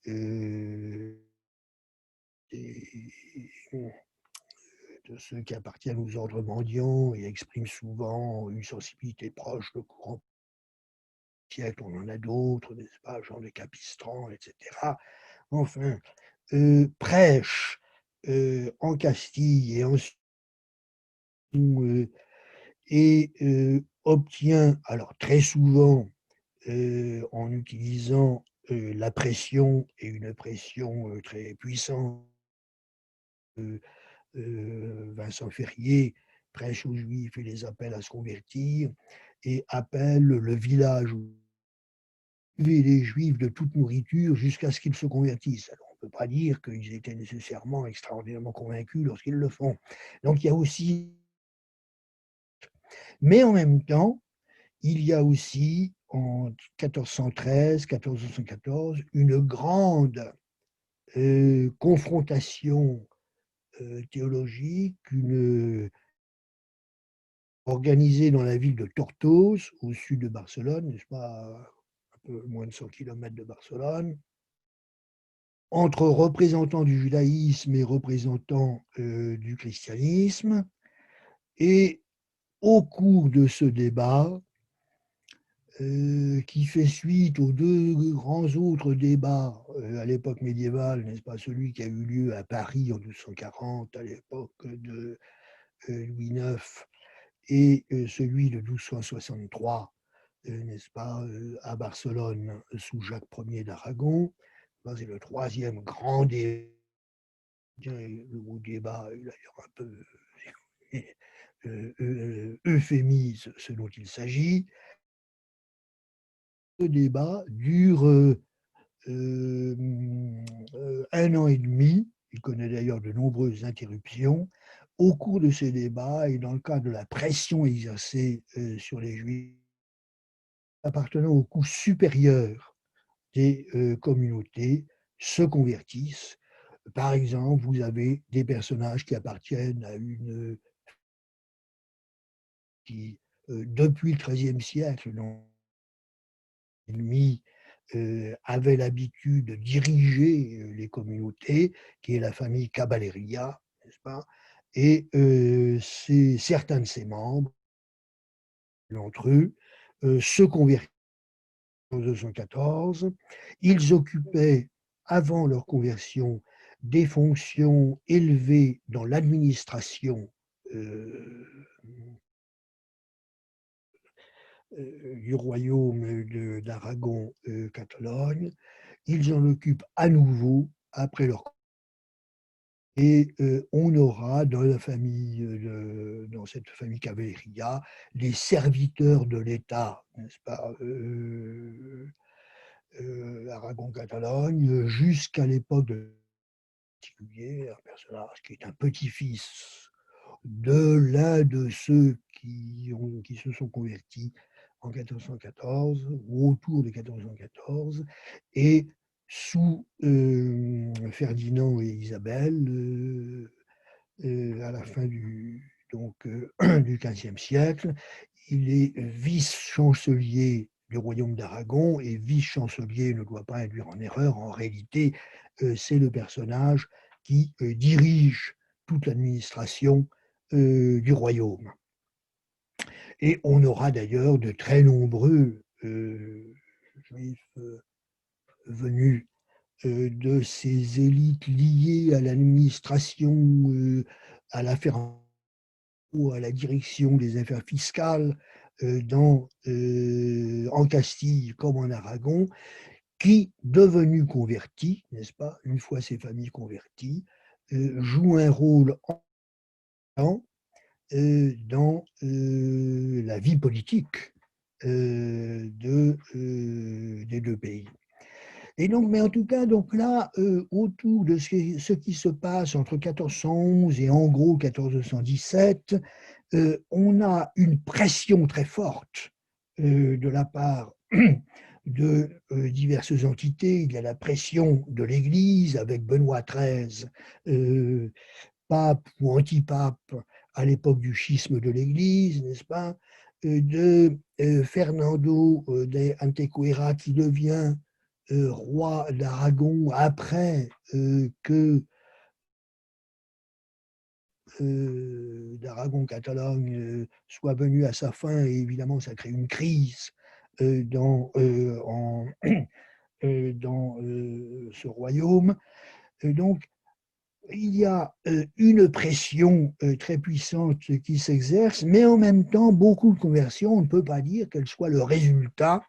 [SPEAKER 3] de ceux qui appartiennent aux ordres mendiants et expriment souvent une sensibilité proche de courant siècle, on en a d'autres, n'est-ce pas, Jean de Capistran, etc. Enfin, prêche en Castille et obtient, alors très souvent, en utilisant la pression, et une pression très puissante, Vincent Ferrier prêche aux Juifs et les appelle à se convertir, et appelle le village où vivaient les Juifs de toute nourriture jusqu'à ce qu'ils se convertissent. Alors, on ne peut pas dire qu'ils étaient nécessairement extraordinairement convaincus lorsqu'ils le font. Donc il y a aussi, mais en même temps, il y a aussi en 1413, 1414, une grande confrontation théologique, organisée dans la ville de Tortosa, au sud de Barcelone, n'est-ce pas, un peu moins de 100 km de Barcelone, entre représentants du judaïsme et représentants du christianisme. Et au cours de ce débat, qui fait suite aux deux grands autres débats à l'époque médiévale, n'est-ce pas, celui qui a eu lieu à Paris en 1240, à l'époque de Louis IX, et celui de 1263, n'est-ce pas, à Barcelone, sous Jacques Ier d'Aragon. C'est le troisième grand débat. Le mot débat est d'ailleurs un peu euphémise ce dont il s'agit. Ce débat dure 1 an et demi. Il connaît d'ailleurs de nombreuses interruptions. Au cours de ces débats, et dans le cadre de la pression exercée sur les Juifs appartenant au coût supérieur des communautés, se convertissent. Par exemple, vous avez des personnages qui appartiennent à une qui, depuis le XIIIe siècle, l'ennemi avait l'habitude de diriger les communautés, qui est la famille Caballeria, n'est-ce pas? Et certains de ses membres, d'entre eux, se convertissent 1414. Ils occupaient, avant leur conversion, des fonctions élevées dans l'administration du royaume d'Aragon-Catalogne. Ils en occupent à nouveau après leur et on aura dans la famille, dans cette famille Cavalleria, les serviteurs de l'État, n'est-ce pas, Aragon-Catalogne, jusqu'à l'époque de particulier, un personnage qui est un petit-fils de l'un de ceux qui se sont convertis en 1414 ou autour de 1414, et sous Ferdinand et Isabelle, à la fin du XVe siècle. Il est vice-chancelier du royaume d'Aragon, et vice-chancelier ne doit pas induire en erreur. En réalité, c'est le personnage qui dirige toute l'administration du royaume. Et on aura d'ailleurs de très nombreux juifs venus de ces élites liées à l'administration, à l'affaire, à la direction des affaires fiscales en Castille comme en Aragon, qui, devenus convertis, n'est-ce pas, une fois ces familles converties, jouent un rôle important dans la vie politique des deux pays. Et donc, mais en tout cas, donc là, autour de ce qui se passe entre 1411 et en gros 1417, on a une pression très forte de la part de diverses entités. Il y a la pression de l'Église avec Benoît XIII, pape ou antipape à l'époque du schisme de l'Église, n'est-ce pas, de Fernando de Antequera qui devient roi d'Aragon après que d'Aragon-Catalogne soit venu à sa fin, et évidemment ça crée une crise dans ce royaume. Donc il y a une pression très puissante qui s'exerce, mais en même temps beaucoup de conversions, on ne peut pas dire qu'elles soient le résultat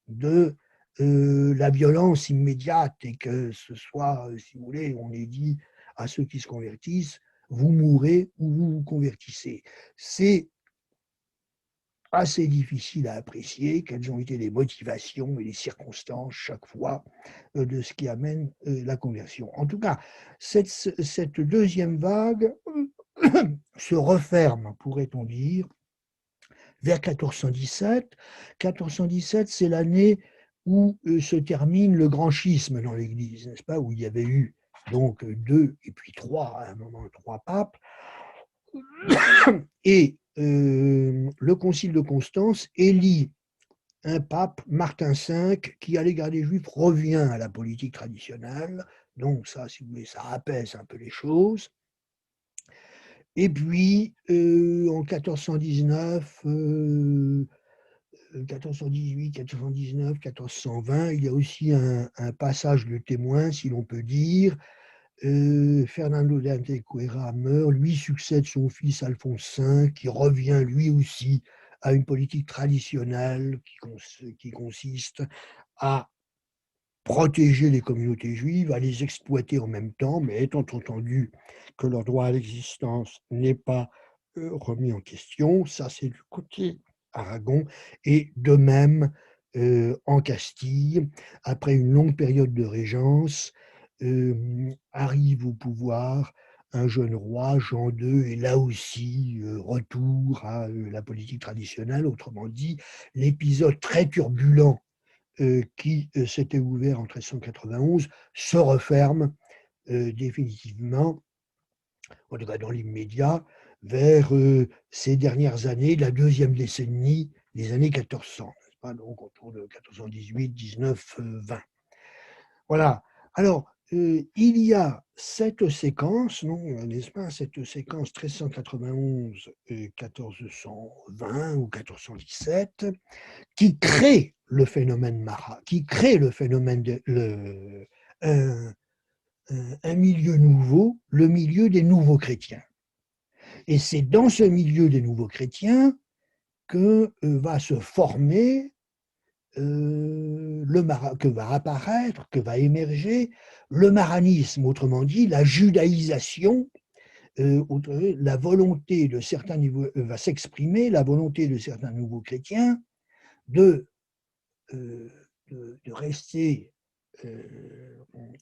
[SPEAKER 3] de la violence immédiate, et que ce soit, si vous voulez, on est dit à ceux qui se convertissent, vous mourrez ou vous vous convertissez. C'est assez difficile à apprécier quelles ont été les motivations et les circonstances chaque fois de ce qui amène la conversion. En tout cas, cette deuxième vague se referme, pourrait-on dire, vers 1417. 1417, c'est l'année où se termine le grand schisme dans l'Église, n'est-ce pas, où il y avait eu donc 2 et puis 3, à un moment 3 papes, et le concile de Constance élit un pape, Martin V, qui, à l'égard des Juifs, revient à la politique traditionnelle. Donc ça, si vous voulez, ça apaise un peu les choses. Et puis, en 1419, 1418, 1419, 1420, il y a aussi un passage de témoin, si l'on peut dire. Fernando de Antequera meurt, lui succède son fils Alphonse V, qui revient lui aussi à une politique traditionnelle qui consiste à protéger les communautés juives, à les exploiter en même temps, mais étant entendu que leur droit à l'existence n'est pas remis en question. Ça, c'est du côté Aragon, et de même en Castille, après une longue période de régence, arrive au pouvoir un jeune roi, Jean II, et là aussi, retour à la politique traditionnelle, autrement dit, l'épisode très turbulent qui s'était ouvert en 1391 se referme définitivement, en tout cas dans l'immédiat, vers ces dernières années, la deuxième décennie, les années 1400, donc autour de 1418, 19, 20. Voilà. Alors, il y a cette séquence, non, n'est-ce pas, cette séquence 1391-1420 ou 1417, qui crée le phénomène Marat, qui crée le phénomène un, un milieu nouveau, le milieu des nouveaux chrétiens. Et c'est dans ce milieu des nouveaux chrétiens que va se former que va apparaître, que va émerger le maranisme, autrement dit la judaïsation, la volonté de certains va s'exprimer, la volonté de certains nouveaux chrétiens de, de rester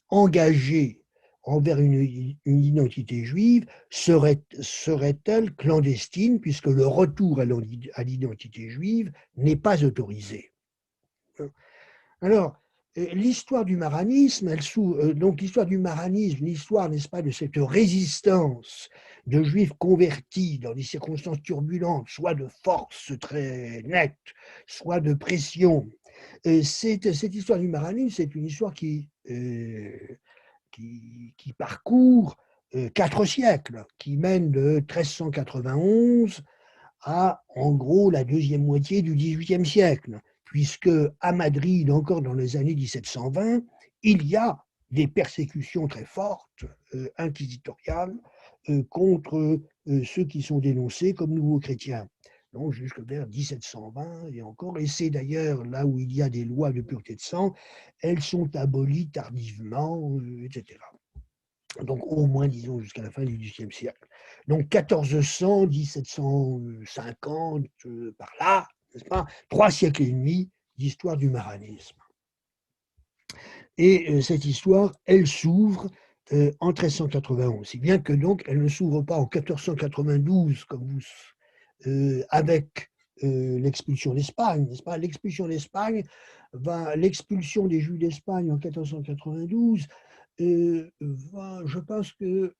[SPEAKER 3] engagés envers une identité juive serait-elle clandestine, puisque le retour à l'identité juive n'est pas autorisé. Alors, l'histoire du maranisme, donc l'histoire du maranisme, l'histoire, n'est-ce pas, de cette résistance de juifs convertis dans des circonstances turbulentes, soit de force très nette, soit de pression. Cette histoire du maranisme, c'est une histoire qui parcourt 4 siècles, qui mène de 1391 à, en gros, la deuxième moitié du XVIIIe siècle, puisque à Madrid, encore dans les années 1720, il y a des persécutions très fortes, inquisitoriales, contre ceux qui sont dénoncés comme nouveaux chrétiens. Donc jusque vers 1720 et encore, et c'est d'ailleurs là où il y a des lois de pureté de sang, elles sont abolies tardivement, etc. Donc au moins, disons, jusqu'à la fin du XVIIIe siècle. Donc 1400, 1750, par là, n'est-ce pas, 3 siècles et demi d'histoire du maranisme. Et cette histoire, elle s'ouvre en 1391, si bien que donc elle ne s'ouvre pas en 1492 comme avec l'expulsion d'Espagne, n'est-ce pas? L'expulsion d'Espagne, l'expulsion des Juifs d'Espagne en 1492 je pense que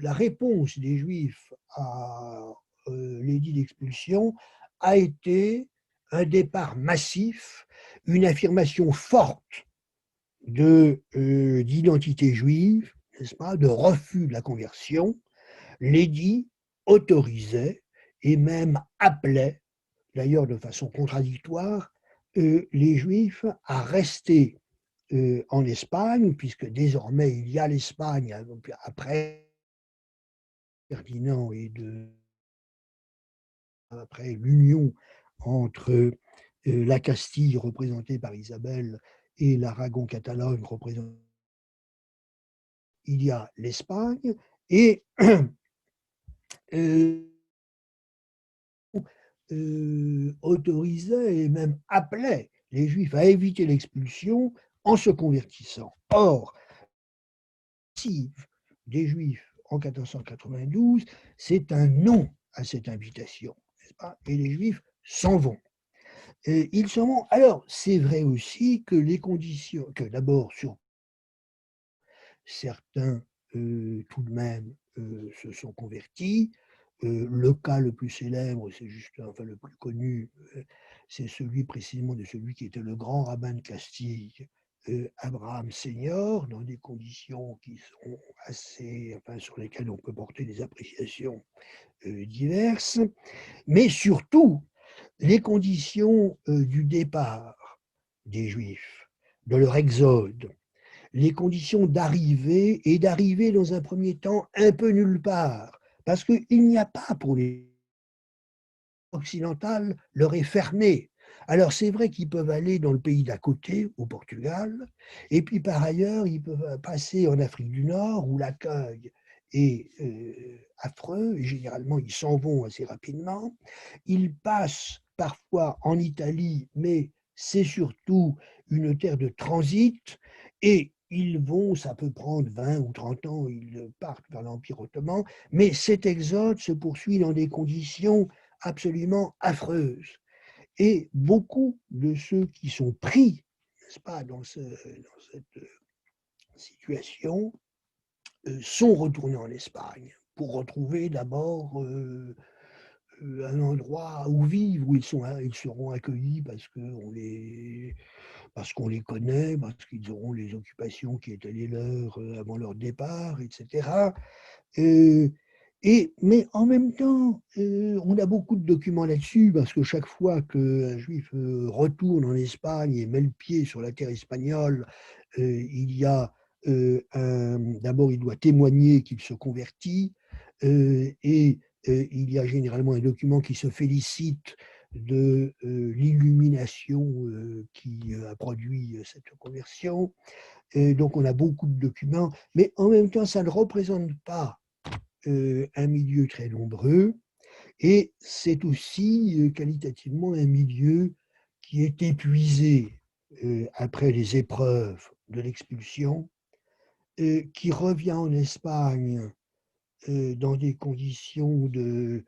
[SPEAKER 3] la réponse des Juifs à l'édit d'expulsion a été un départ massif, une affirmation forte d'identité juive, n'est-ce pas, de refus de la conversion. L'édit autorisait et même appelait, d'ailleurs de façon contradictoire, les Juifs à rester en Espagne, puisque désormais il y a l'Espagne après Ferdinand et après l'union entre la Castille représentée par Isabelle et l'Aragon-Catalogne représentée. Il y a l'Espagne et autorisait et même appelait les Juifs à éviter l'expulsion en se convertissant. Or, des Juifs en 1492, c'est un non à cette invitation, n'est-ce pas? Et les Juifs s'en vont. Et ils s'en vont. Alors, c'est vrai aussi que les conditions, que d'abord, sur certains, tout de même, se sont convertis. Le cas le plus célèbre, c'est juste, enfin le plus connu, c'est celui précisément de celui qui était le grand rabbin de Castille, Abraham Senior, dans des conditions qui sont assez, enfin, sur lesquelles on peut porter des appréciations diverses, mais surtout les conditions du départ des Juifs, de leur exode, les conditions d'arriver et d'arriver dans un premier temps un peu nulle part, parce qu'il n'y a pas pour les occidentales leur est fermé. Alors c'est vrai qu'ils peuvent aller dans le pays d'à côté, au Portugal, et puis par ailleurs ils peuvent passer en Afrique du Nord où l'accueil est affreux, et généralement ils s'en vont assez rapidement. Ils passent parfois en Italie, mais c'est surtout une terre de transit, et ils vont, ça peut prendre 20 ou 30 ans, ils partent vers l'Empire ottoman, mais cet exode se poursuit dans des conditions absolument affreuse. Et beaucoup de ceux qui sont pris, n'est-ce pas, dans cette situation, sont retournés en Espagne pour retrouver d'abord un endroit où vivre, où ils seront accueillis parce qu'on parce qu'on les connaît, parce qu'ils auront les occupations qui étaient les leurs avant leur départ, etc. Mais en même temps, on a beaucoup de documents là-dessus, parce que chaque fois qu'un juif retourne en Espagne et met le pied sur la terre espagnole, il y a d'abord, il doit témoigner qu'il se convertit, et il y a généralement un document qui se félicite de l'illumination qui a produit cette conversion. Et donc, on a beaucoup de documents, mais en même temps, ça ne représente pas un milieu très nombreux, et c'est aussi qualitativement un milieu qui est épuisé après les épreuves de l'expulsion, qui revient en Espagne dans des conditions de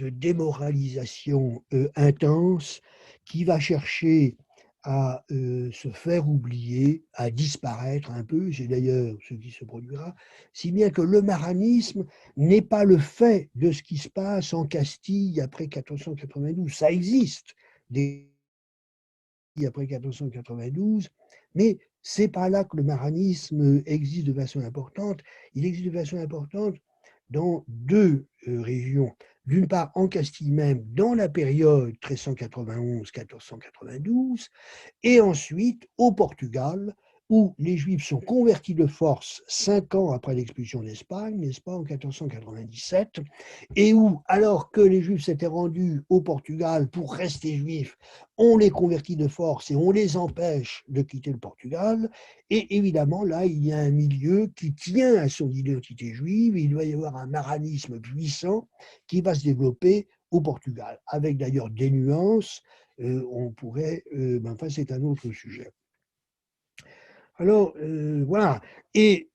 [SPEAKER 3] démoralisation intense, qui va chercher à se faire oublier, à disparaître un peu, c'est d'ailleurs ce qui se produira, si bien que le maranisme n'est pas le fait de ce qui se passe en Castille après 1492. Ça existe après 1492, mais c'est pas là que le maranisme existe de façon importante. Il existe de façon importante dans deux régions. D'une part, en Castille même, dans la période 1391-1492, et ensuite au Portugal, où les Juifs sont convertis de force 5 ans après l'expulsion d'Espagne, n'est-ce pas, en 1497, et où, alors que les Juifs s'étaient rendus au Portugal pour rester Juifs, on les convertit de force et on les empêche de quitter le Portugal. Et évidemment, là, il y a un milieu qui tient à son identité juive. Il doit y avoir un maranisme puissant qui va se développer au Portugal, avec d'ailleurs des nuances. On pourrait, enfin, c'est un autre sujet. Alors, voilà. Et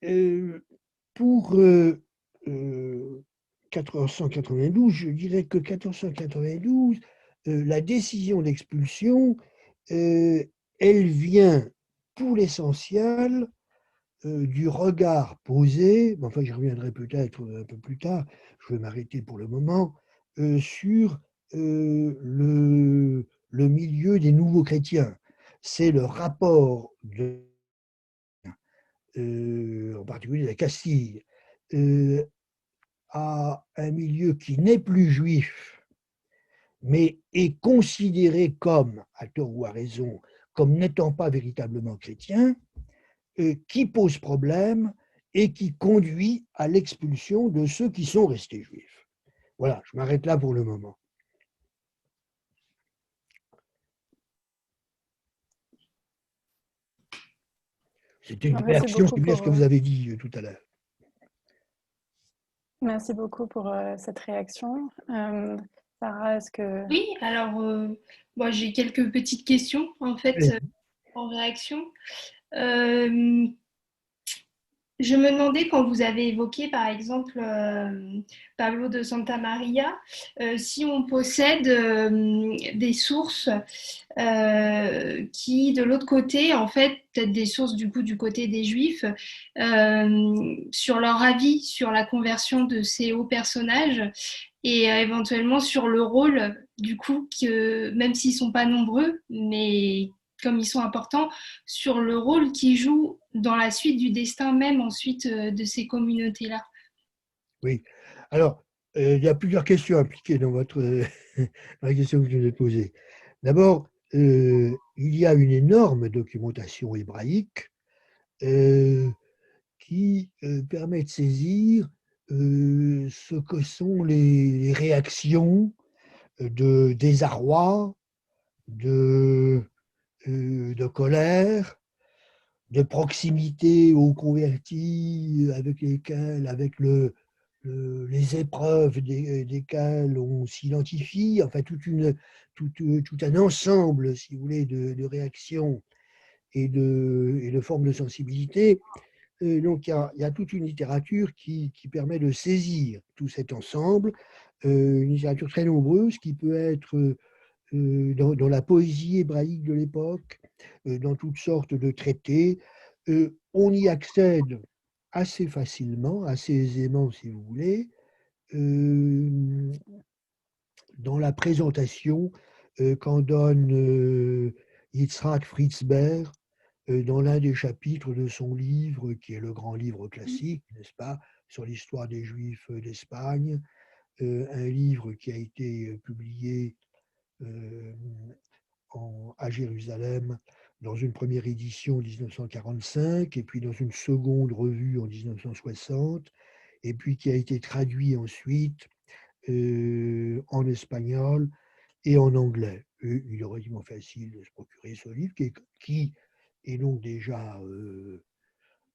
[SPEAKER 3] pour 1492, je dirais que 1492, la décision d'expulsion, elle vient pour l'essentiel du regard posé, enfin j'y reviendrai peut-être un peu plus tard, je vais m'arrêter pour le moment, sur le milieu des nouveaux chrétiens. C'est le rapport en particulier la Castille, à un milieu qui n'est plus juif, mais est considéré comme, à tort ou à raison, comme n'étant pas véritablement chrétien, qui pose problème et qui conduit à l'expulsion de ceux qui sont restés juifs. Voilà, je m'arrête là pour le moment. C'était une
[SPEAKER 1] Merci
[SPEAKER 3] réaction
[SPEAKER 1] beaucoup
[SPEAKER 3] ciblée à ce
[SPEAKER 1] pour,
[SPEAKER 3] que vous avez dit tout à l'heure.
[SPEAKER 1] merci beaucoup pour cette réaction. Sarah, est-ce que...
[SPEAKER 2] Oui, alors moi j'ai quelques petites questions en fait en réaction. Euh, Je me demandais quand vous avez évoqué par exemple Pablo de Santa Maria, si on possède des sources qui, de l'autre côté, en fait, peut-être des sources du coup du côté des Juifs, sur leur avis sur la conversion de ces hauts personnages et éventuellement sur le rôle du coup que, même s'ils sont pas nombreux, mais comme ils sont importants, sur le rôle qu'ils jouent dans la suite du destin même ensuite de ces communautés-là.
[SPEAKER 3] Oui. Alors, il y a plusieurs questions impliquées dans votre dans la question que je vous ai posée. D'abord, il y a une énorme documentation hébraïque qui permet de saisir ce que sont les réactions de désarroi, de colère, de proximité aux convertis avec lesquels, avec les épreuves desquelles on s'identifie, enfin tout un ensemble, si vous voulez, de réactions et de formes de sensibilité. Donc il y a toute une littérature qui permet de saisir tout cet ensemble, une littérature très nombreuse qui peut être dans la poésie hébraïque de l'époque, dans toutes sortes de traités. On y accède assez facilement, assez aisément si vous voulez, dans la présentation qu'en donne Yitzhak Fritzberg, dans l'un des chapitres de son livre, qui est le grand livre classique, n'est-ce pas, sur l'histoire des Juifs d'Espagne, un livre qui a été publié à Jérusalem dans une première édition en 1945, et puis dans une seconde revue en 1960, et puis qui a été traduit ensuite en espagnol et en anglais. Et il est relativement facile de se procurer ce livre qui est donc déjà,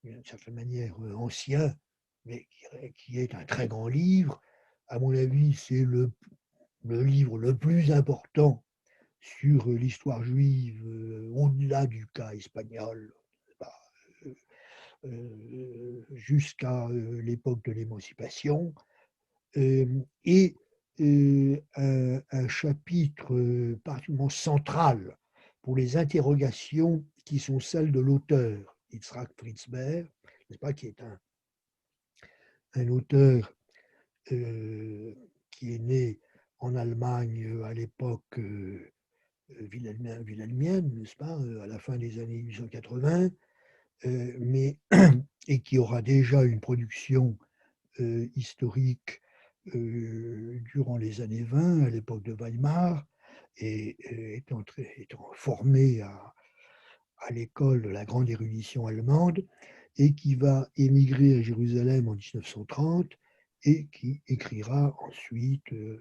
[SPEAKER 3] d'une certaine manière, ancien, mais qui est un très grand livre. À mon avis, c'est le livre le plus important sur l'histoire juive au-delà du cas espagnol, jusqu'à l'époque de l'émancipation. Et un chapitre particulièrement central pour les interrogations qui sont celles de l'auteur, Yitzhak Fritzberg, n'est-ce pas, qui est un auteur qui est né en Allemagne à l'époque wilhelmienne, n'est-ce pas, à la fin des années 1880, mais, et qui aura déjà une production historique durant les années 20, à l'époque de Weimar, et étant formé à l'école de la grande érudition allemande, et qui va émigrer à Jérusalem en 1930, et qui écrira ensuite des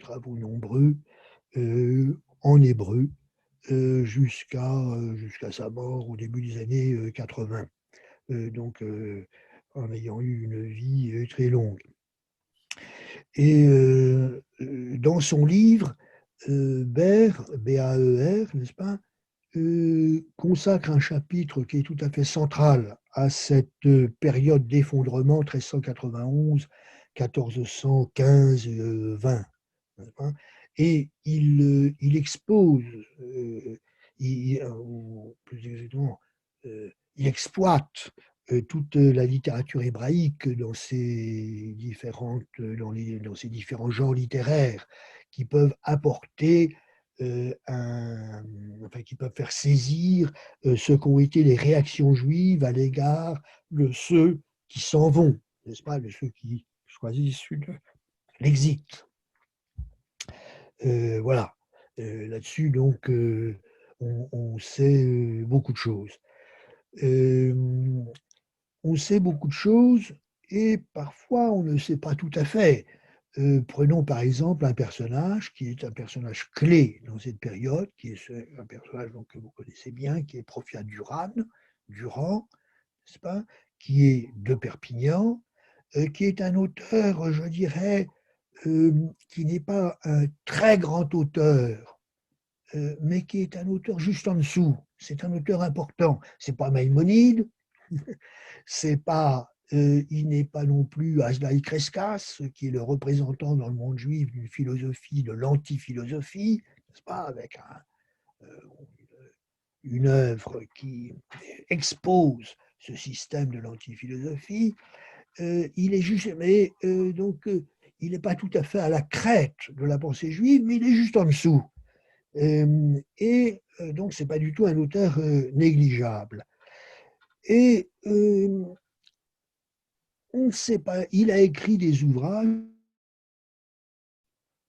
[SPEAKER 3] travaux nombreux en hébreu jusqu'à sa mort au début des années 80. Donc, en ayant eu une vie très longue. Et dans son livre, Baer, B-A-E-R, n'est-ce pas, consacre un chapitre qui est tout à fait central à cette période d'effondrement 1391, 1415, 20. Et il expose, plus exactement, il exploite toute la littérature hébraïque dans ces différents genres littéraires qui peuvent apporter qui peuvent faire saisir ce qu'ont été les réactions juives à l'égard de ceux qui s'en vont, n'est-ce pas, de ceux qui choisissent l'exit. Voilà. Là-dessus, donc, on sait beaucoup de choses. On sait beaucoup de choses et parfois on ne sait pas tout à fait. Prenons par exemple un personnage qui est un personnage clé dans cette période, qui est un personnage donc, que vous connaissez bien, qui est Profia Durand, n'est-ce pas, qui est de Perpignan, qui est un auteur, je dirais, qui n'est pas un très grand auteur, mais qui est un auteur juste en dessous. C'est un auteur important. C'est pas Maïmonide, c'est pas, il n'est pas non plus Azdai Crescas, qui est le représentant dans le monde juif d'une philosophie de l'antiphilosophie, n'est-ce pas, avec une œuvre qui expose ce système de l'antiphilosophie. Il est juste, mais donc il n'est pas tout à fait à la crête de la pensée juive, mais il est juste en dessous. Et donc c'est pas du tout un auteur négligeable. Et on ne sait pas, il a écrit des ouvrages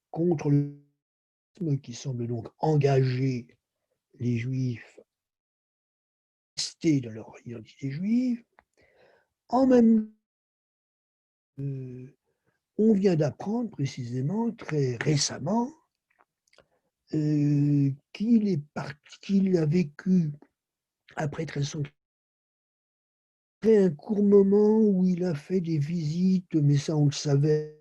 [SPEAKER 3] contre le qui semble donc engager les juifs à rester dans leur identité juive. En même temps, on vient d'apprendre précisément très récemment qu'il a vécu après un court moment où il a fait des visites, mais ça on le savait,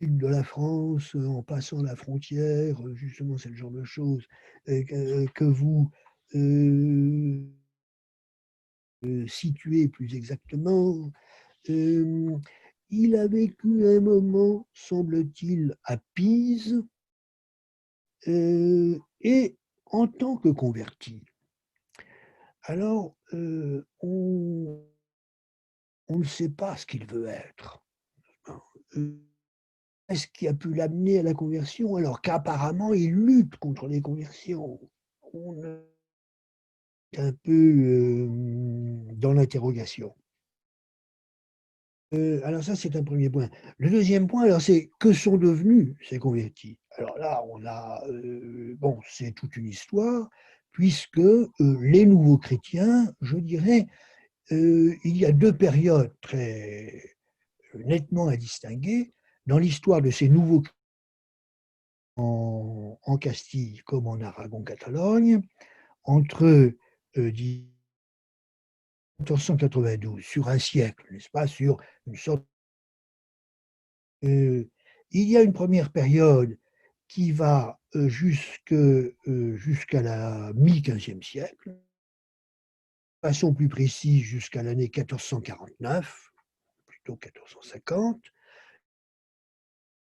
[SPEAKER 3] de la France en passant la frontière, justement c'est le genre de choses que vous situez plus exactement. Il a vécu un moment, semble-t-il, à Pise, et en tant que converti. Alors, on ne sait pas ce qu'il veut être. ce qui a pu l'amener à la conversion, alors qu'apparemment il lutte contre les conversions. On est un peu dans l'interrogation. Alors ça, c'est un premier point. Le deuxième point, alors, c'est que sont devenus ces convertis? Alors là, on a, bon, c'est toute une histoire, puisque les nouveaux chrétiens, je dirais, il y a deux périodes très nettement à distinguer dans l'histoire de ces nouveaux en Castille comme en Aragon-Catalogne, entre 1492, sur un siècle, n'est-ce pas, sur une sorte. Il y a une première période qui va jusqu'à la mi-15e siècle, de façon plus précise jusqu'à l'année 1449, plutôt 1450,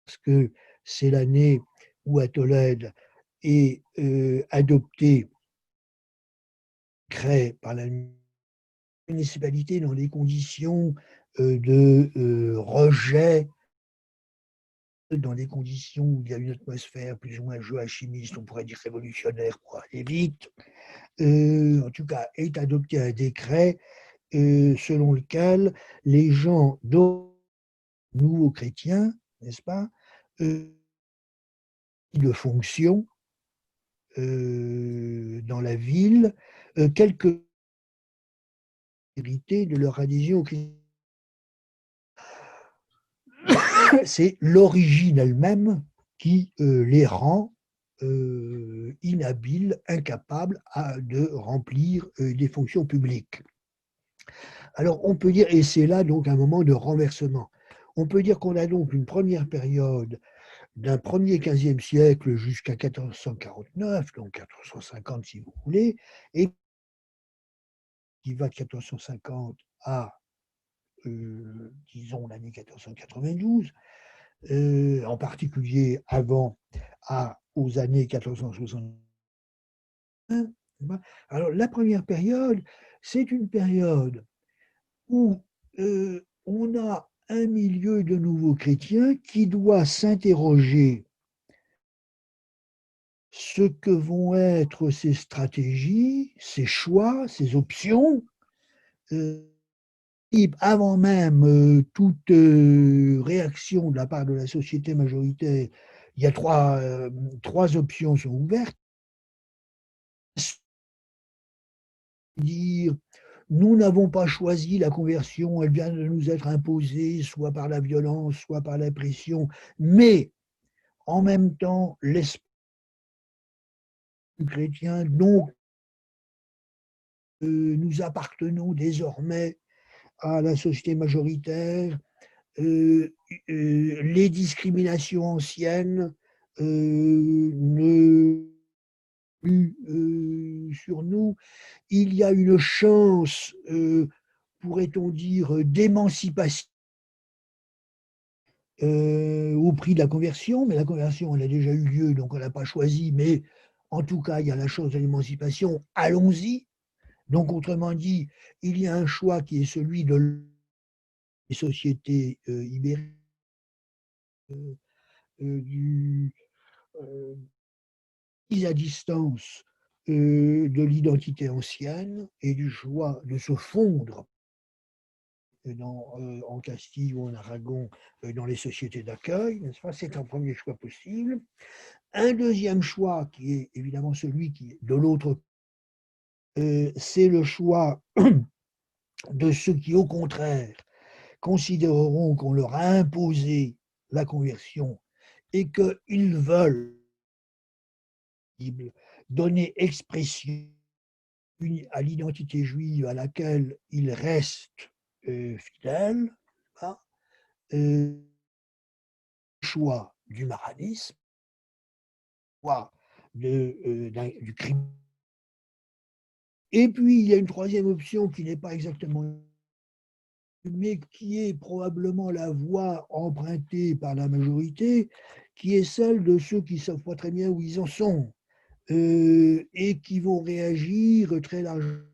[SPEAKER 3] parce que c'est l'année où à Tolède est adopté, créé par la municipalité dans des conditions de rejet, dans des conditions où il y a une atmosphère plus ou moins joachimiste, on pourrait dire révolutionnaire pour aller vite. En tout cas, est adopté un décret selon lequel les gens nouveaux chrétiens, n'est-ce pas, de fonction dans la ville, quelque hérité de leur adhésion au christianisme. C'est l'origine elle-même qui les rend inhabiles, incapables de remplir des fonctions publiques. Alors on peut dire, et c'est là donc un moment de renversement, on peut dire qu'on a donc une première période d'un premier 15e siècle jusqu'à 1449, donc 1450 si vous voulez, et qui va de 1450 à, disons, l'année 1492, en particulier avant aux années 1461. Alors la première période, c'est une période où on a un milieu de nouveaux chrétiens qui doit s'interroger ce que vont être ses stratégies, ses choix, ses options, avant même toute réaction de la part de la société majoritaire. Il y a trois options sont ouvertes. Dire nous n'avons pas choisi la conversion, elle vient de nous être imposée, soit par la violence, soit par la pression, mais en même temps, l'esprit chrétien, donc nous appartenons désormais à la société majoritaire, les discriminations anciennes ne plus sur nous, il y a une chance, pourrait-on dire, d'émancipation au prix de la conversion, mais la conversion, elle a déjà eu lieu, donc on n'a pas choisi, mais en tout cas, il y a la chance de l'émancipation, allons-y. Donc, autrement dit, il y a un choix qui est celui de les sociétés ibériques, du mise à distance de l'identité ancienne et du choix de se fondre en Castille ou en Aragon dans les sociétés d'accueil, n'est-ce pas? C'est un premier choix possible. Un deuxième choix qui est évidemment celui qui est de l'autre, c'est le choix de ceux qui, au contraire, considéreront qu'on leur a imposé la conversion et qu'ils veulent donner expression à l'identité juive à laquelle ils restent fidèles, hein, choix du maranisme, choix du crime. Et puis, il y a une troisième option qui n'est pas exactement, mais qui est probablement la voie empruntée par la majorité, qui est celle de ceux qui ne savent pas très bien où ils en sont et qui vont réagir très largement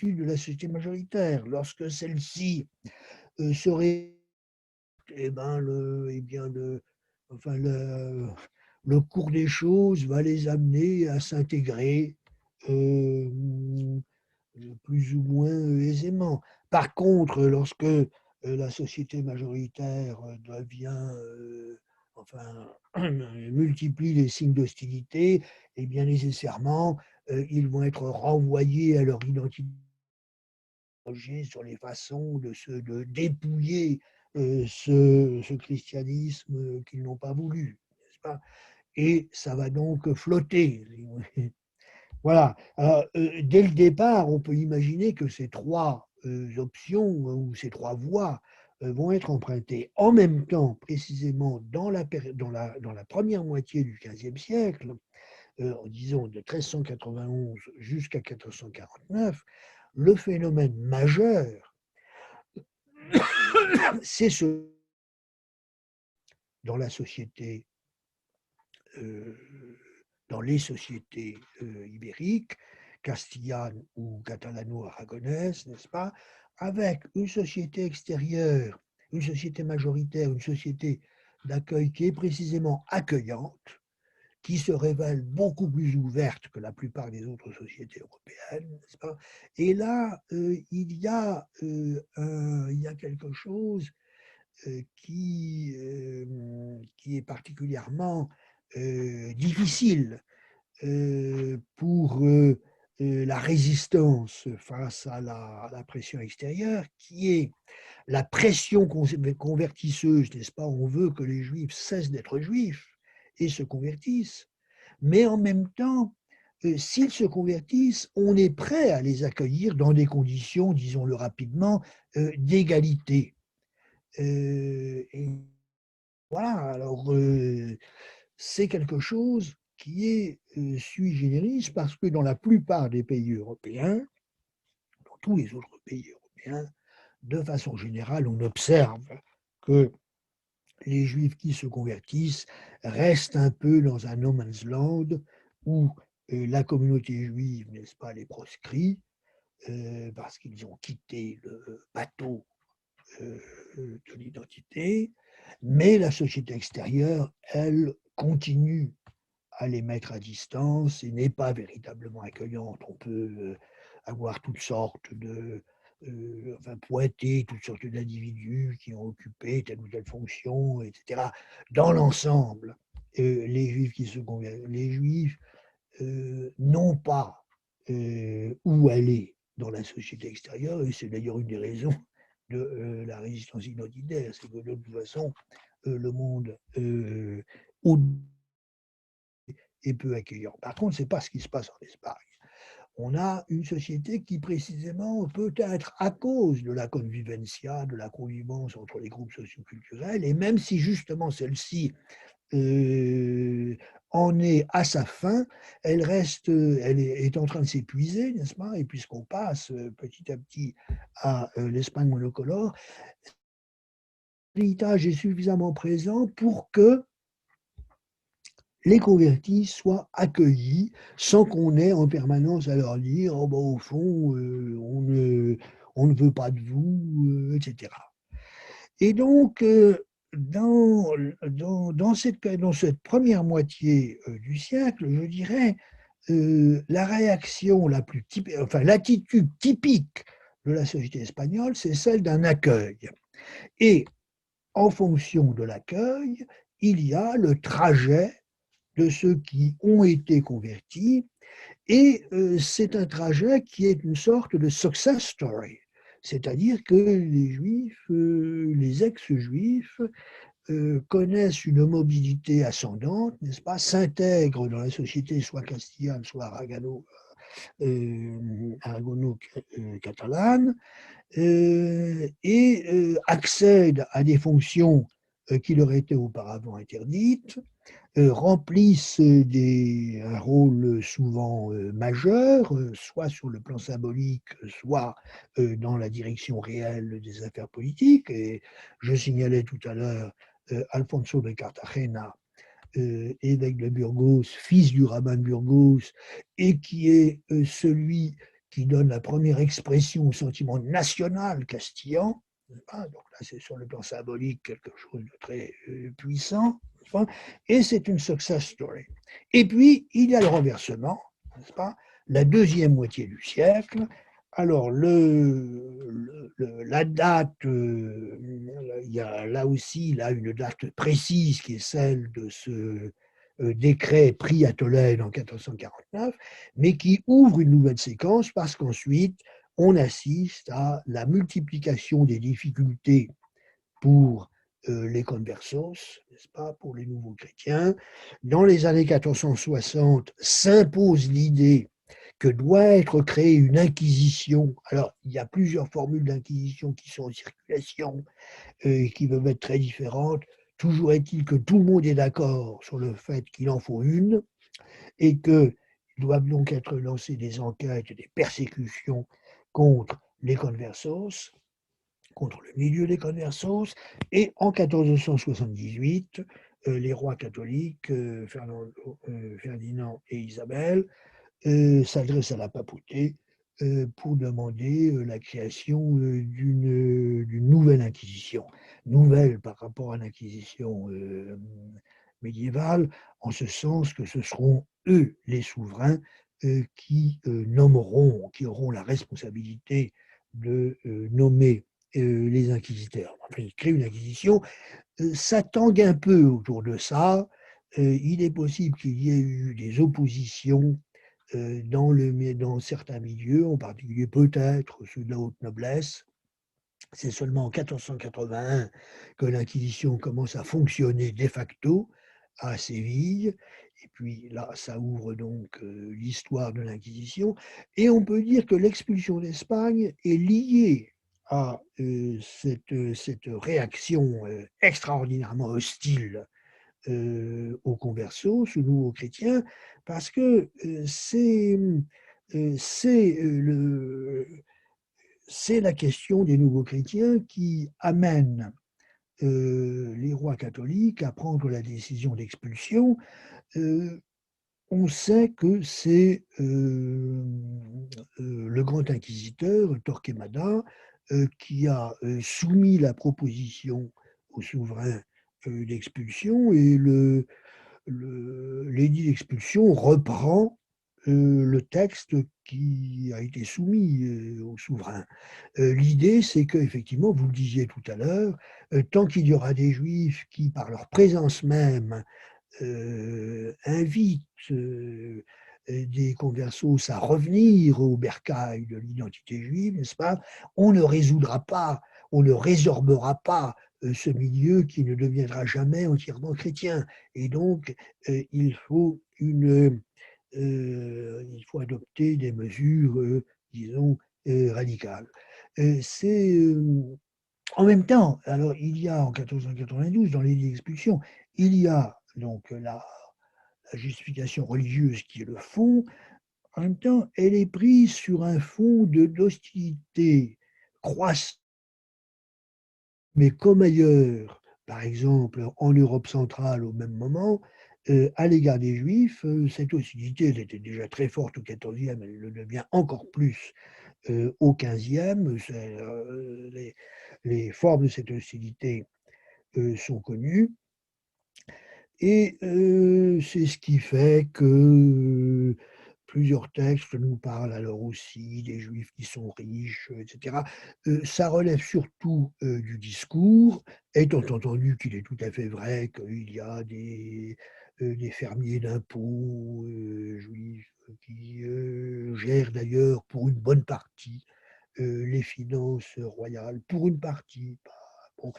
[SPEAKER 3] de la société majoritaire. Lorsque celle-ci serait eh ben, enfin, le cours des choses va les amener à s'intégrer plus ou moins aisément. Par contre, lorsque la société majoritaire devient, enfin, multiplie les signes d'hostilité, et bien nécessairement, ils vont être renvoyés à leur identité sur les façons de dépouiller ce christianisme qu'ils n'ont pas voulu, n'est-ce pas? Et ça va donc flotter. Voilà. Alors, dès le départ, on peut imaginer que ces trois options ou ces trois voies vont être empruntées en même temps, précisément dans la première moitié du XVe siècle, disons de 1391 jusqu'à 1449. Le phénomène majeur, c'est dans la société, euh, dans les sociétés ibériques, castillanes ou catalano-aragonaises, n'est-ce pas, avec une société extérieure, une société majoritaire, une société d'accueil qui est précisément accueillante, qui se révèle beaucoup plus ouverte que la plupart des autres sociétés européennes, n'est-ce pas? Et là, il y a quelque chose qui est particulièrement difficile pour la résistance face à la pression extérieure, qui est la pression convertisseuse, n'est-ce pas? On veut que les juifs cessent d'être juifs et se convertissent, mais en même temps, s'ils se convertissent, on est prêt à les accueillir dans des conditions, disons-le rapidement, d'égalité. Et voilà, alors c'est quelque chose qui est sui generis parce que dans la plupart des pays européens, dans tous les autres pays européens, de façon générale, on observe que les juifs qui se convertissent restent un peu dans un no man's land où la communauté juive, n'est-ce pas, les proscrit parce qu'ils ont quitté le bateau de l'identité, mais la société extérieure, elle, continue à les mettre à distance et n'est pas véritablement accueillante. On peut avoir toutes sortes enfin, pointer toutes sortes d'individus qui ont occupé telle ou telle fonction, etc. Dans l'ensemble, les Juifs qui se convertissent, les Juifs n'ont pas où aller dans la société extérieure, et c'est d'ailleurs une des raisons de la résistance identitaire, c'est que de toute façon, le monde est peu accueillant. Par contre, ce n'est pas ce qui se passe en Espagne. On a une société qui, précisément, peut-être à cause de la convivencia, de la convivence entre les groupes socioculturels, et même si justement celle-ci en est à sa fin, elle est en train de s'épuiser, n'est-ce pas? Et puisqu'on passe petit à petit à l'Espagne monocolore, l'héritage est suffisamment présent pour que les convertis soient accueillis sans qu'on ait en permanence à leur dire oh ben, au fond, on ne veut pas de vous, etc. Et donc, dans cette première moitié du siècle, je dirais, la réaction la plus typique, enfin l'attitude typique de la société espagnole, c'est celle d'un accueil. Et en fonction de l'accueil, il y a le trajet de ceux qui ont été convertis, et c'est un trajet qui est une sorte de success story, c'est-à-dire que les juifs, les ex-juifs, connaissent une mobilité ascendante, n'est-ce pas, s'intègrent dans la société soit castillane, soit aragono-catalane, et accèdent à des fonctions qui leur étaient auparavant interdites, remplissent un rôle souvent majeur, soit sur le plan symbolique, soit dans la direction réelle des affaires politiques. Et je signalais tout à l'heure Alfonso de Cartagena, évêque de Burgos, fils du rabbin de Burgos, et qui est celui qui donne la première expression au sentiment national castillan, Donc là, c'est sur le plan symbolique quelque chose de très puissant. Et c'est une success story. Et puis, il y a le renversement, n'est-ce pas? La deuxième moitié du siècle. Alors, la date, il y a là aussi une date précise qui est celle de ce décret pris à Tolède en 1449, mais qui ouvre une nouvelle séquence parce qu'ensuite, on assiste à la multiplication des difficultés pour les conversos, n'est-ce pas, pour les nouveaux chrétiens. Dans les années 1460, s'impose l'idée que doit être créée une inquisition. Alors, il y a plusieurs formules d'inquisition qui sont en circulation et qui peuvent être très différentes. Toujours est-il que tout le monde est d'accord sur le fait qu'il en faut une et qu'il doivent donc être lancées des enquêtes, des persécutions contre les conversos, contre le milieu des conversos. Et en 1478, les rois catholiques, Ferdinand et Isabelle, s'adressent à la papauté pour demander la création d'une nouvelle inquisition. Nouvelle par rapport à l'inquisition médiévale, en ce sens que ce seront eux, les souverains, qui nommeront, qui auront la responsabilité de nommer les inquisiteurs. Enfin, ils créent une inquisition. Ça tangue un peu autour de ça. Il est possible qu'il y ait eu des oppositions dans certains milieux, en particulier peut-être ceux de la haute noblesse. C'est seulement en 1481 que l'Inquisition commence à fonctionner de facto à Séville. Et puis là, ça ouvre donc l'histoire de l'Inquisition. Et on peut dire que l'expulsion d'Espagne est liée à cette réaction extraordinairement hostile aux conversos, aux nouveaux chrétiens, parce que c'est la question des nouveaux chrétiens qui amène les rois catholiques à prendre la décision d'expulsion. On sait que c'est le grand inquisiteur, Torquemada, qui a soumis la proposition au souverain d'expulsion, et l'édit d'expulsion reprend le texte qui a été soumis au souverain. L'idée, c'est qu'effectivement, vous le disiez tout à l'heure, tant qu'il y aura des juifs qui, par leur présence même, invitent des conversos à revenir au bercail de l'identité juive, n'est-ce pas? On ne résoudra pas, on ne résorbera pas ce milieu qui ne deviendra jamais entièrement chrétien. Et donc, il faut adopter des mesures, disons, radicales. En même temps, alors il y a en 1492, dans les expulsions, il y a donc la justification religieuse qui est le fond. En même temps, elle est prise sur un fond d'hostilité croissante, mais comme ailleurs, par exemple en Europe centrale au même moment, à l'égard des Juifs, cette hostilité, elle était déjà très forte au XIVe, elle le devient encore plus au XVe. Les formes de cette hostilité sont connues. Et c'est ce qui fait que plusieurs textes nous parlent alors aussi des Juifs qui sont riches, etc. Ça relève surtout du discours, étant entendu qu'il est tout à fait vrai qu'il y a des fermiers d'impôts juifs qui gèrent d'ailleurs pour une bonne partie les finances royales, pour une partie. Bon.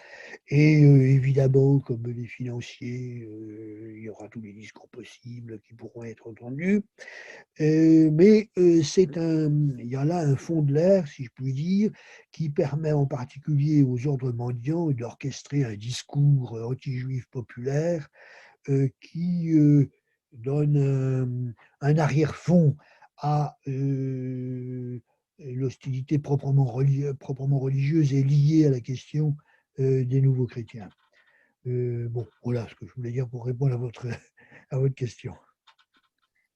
[SPEAKER 3] Et évidemment, comme les financiers, il y aura tous les discours possibles qui pourront être entendus. Mais il y a là un fond de l'air, si je puis dire, qui permet en particulier aux ordres mendiants d'orchestrer un discours anti-juif populaire qui donne un arrière-fond à l'hostilité proprement religieuse et liée à la question des nouveaux chrétiens. Bon, voilà ce que je voulais dire pour répondre à votre question.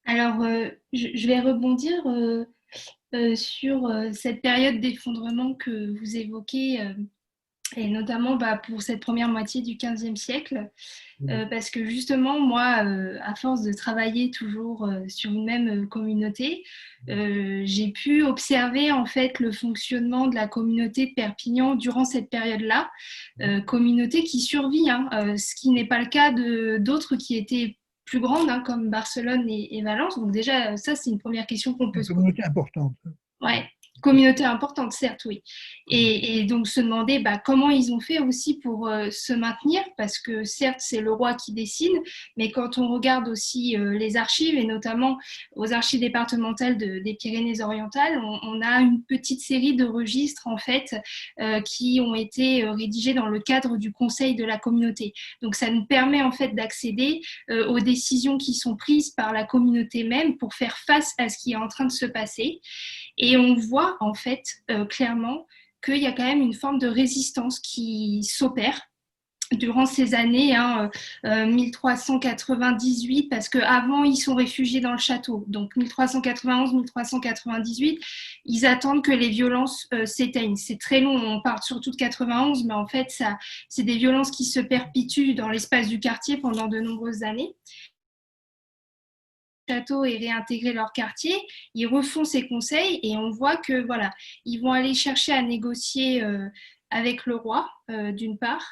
[SPEAKER 2] Alors, je vais rebondir sur cette période d'effondrement que vous évoquez Et notamment pour cette première moitié du XVe siècle, parce que justement, moi, à force de travailler toujours sur une même communauté, j'ai pu observer en fait le fonctionnement de la communauté de Perpignan durant cette période-là, communauté qui survit, hein, ce qui n'est pas le cas d'autres qui étaient plus grandes, hein, comme Barcelone et Valence. Donc déjà, ça, c'est une première question qu'on peut
[SPEAKER 3] Une
[SPEAKER 2] se poser.
[SPEAKER 3] communauté importante.
[SPEAKER 2] Ouais, communauté importante, certes, oui. Et donc se demander comment ils ont fait aussi pour se maintenir, parce que certes, c'est le roi qui décide, mais quand on regarde aussi les archives, et notamment aux archives départementales des Pyrénées-Orientales, on a une petite série de registres, en fait, qui ont été rédigés dans le cadre du conseil de la communauté. Donc ça nous permet, en fait, d'accéder aux décisions qui sont prises par la communauté même pour faire face à ce qui est en train de se passer. Et on voit en fait clairement qu'il y a quand même une forme de résistance qui s'opère durant ces années, 1398, parce qu'avant, ils sont réfugiés dans le château. Donc 1391-1398, ils attendent que les violences s'éteignent. C'est très long, on parle surtout de 91, mais en fait, c'est des violences qui se perpétuent dans l'espace du quartier pendant de nombreuses années. Château et réintégrer leur quartier, ils refont ces conseils et on voit que voilà, ils vont aller chercher à négocier avec le roi d'une part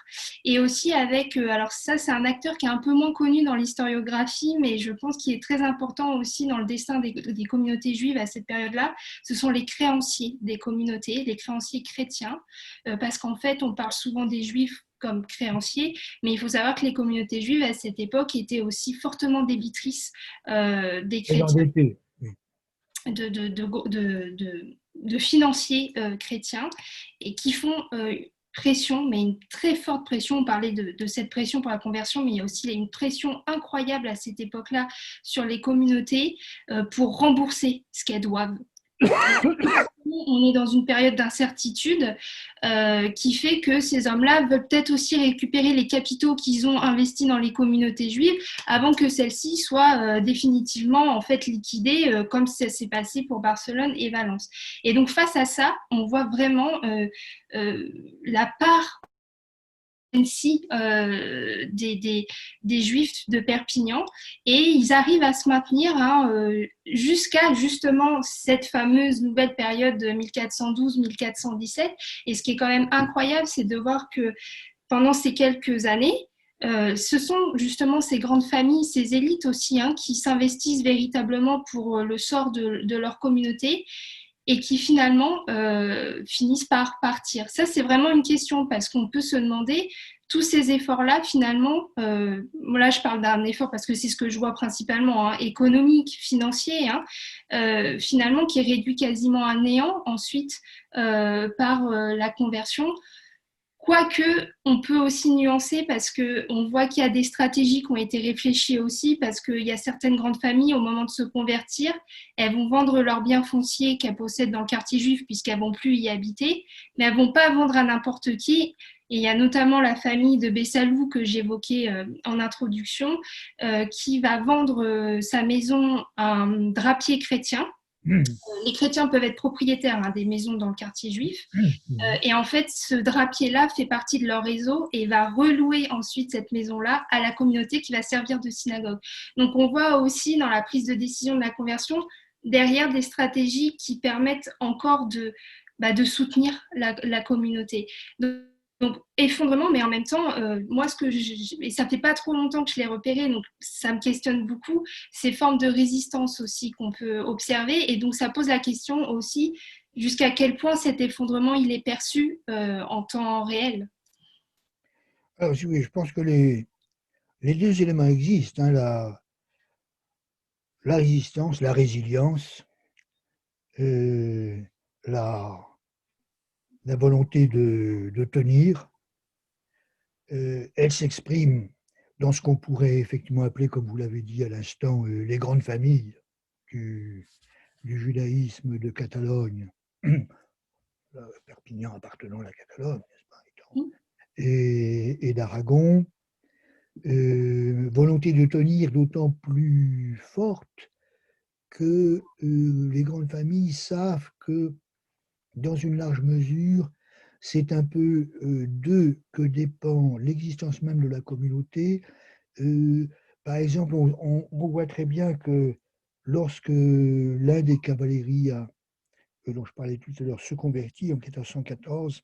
[SPEAKER 2] et aussi avec alors ça c'est un acteur qui est un peu moins connu dans l'historiographie mais je pense qu'il est très important aussi dans le destin des communautés juives à cette période-là, ce sont les créanciers des communautés, les créanciers chrétiens parce qu'en fait on parle souvent des juifs comme créanciers, mais il faut savoir que les communautés juives à cette époque étaient aussi fortement débitrices des chrétiens, de financiers chrétiens, et qui font pression, mais une très forte pression. On parlait de cette pression pour la conversion, mais il y a aussi une pression incroyable à cette époque-là sur les communautés pour rembourser ce qu'elles doivent. On est dans une période d'incertitude qui fait que ces hommes-là veulent peut-être aussi récupérer les capitaux qu'ils ont investis dans les communautés juives avant que celles-ci soient définitivement en fait liquidées comme ça s'est passé pour Barcelone et Valence. Et donc face à ça, on voit vraiment la part des Juifs de Perpignan et ils arrivent à se maintenir jusqu'à justement cette fameuse nouvelle période de 1412-1417. Et ce qui est quand même incroyable, c'est de voir que pendant ces quelques années, ce sont justement ces grandes familles, ces élites aussi, qui s'investissent véritablement pour le sort de leur communauté et qui finalement finissent par partir. Ça, c'est vraiment une question parce qu'on peut se demander, tous ces efforts-là, finalement, là je parle d'un effort parce que c'est ce que je vois principalement, économique, financier, finalement qui est réduit quasiment à néant ensuite par la conversion. Quoique, on peut aussi nuancer parce qu'on voit qu'il y a des stratégies qui ont été réfléchies aussi, parce qu'il y a certaines grandes familles, au moment de se convertir, elles vont vendre leurs biens fonciers qu'elles possèdent dans le quartier juif, puisqu'elles ne vont plus y habiter, mais elles ne vont pas vendre à n'importe qui. Et il y a notamment la famille de Bessalou que j'évoquais en introduction, qui va vendre sa maison à un drapier chrétien. Les chrétiens peuvent être propriétaires des maisons dans le quartier juif. Et en fait, ce drapier-là fait partie de leur réseau et va relouer ensuite cette maison-là à la communauté qui va servir de synagogue. Donc, on voit aussi dans la prise de décision de la conversion, derrière des stratégies qui permettent encore de soutenir la communauté. Donc, effondrement, mais en même temps, moi, et ça fait pas trop longtemps que je l'ai repéré, donc ça me questionne beaucoup, ces formes de résistance aussi qu'on peut observer. Et donc, ça pose la question aussi jusqu'à quel point cet effondrement, il est perçu en temps réel.
[SPEAKER 3] Alors, oui, je pense que les deux éléments existent, la résistance, la résilience, la volonté de tenir. Elle s'exprime dans ce qu'on pourrait effectivement appeler, comme vous l'avez dit à l'instant, les grandes familles du judaïsme de Catalogne, Perpignan appartenant à la Catalogne, n'est-ce pas, et d'Aragon. Volonté de tenir d'autant plus forte que les grandes familles savent que, dans une large mesure, c'est un peu d'eux que dépend l'existence même de la communauté. Par exemple, on voit très bien que lorsque l'un des cavaleria, dont je parlais tout à l'heure, se convertit en 1414,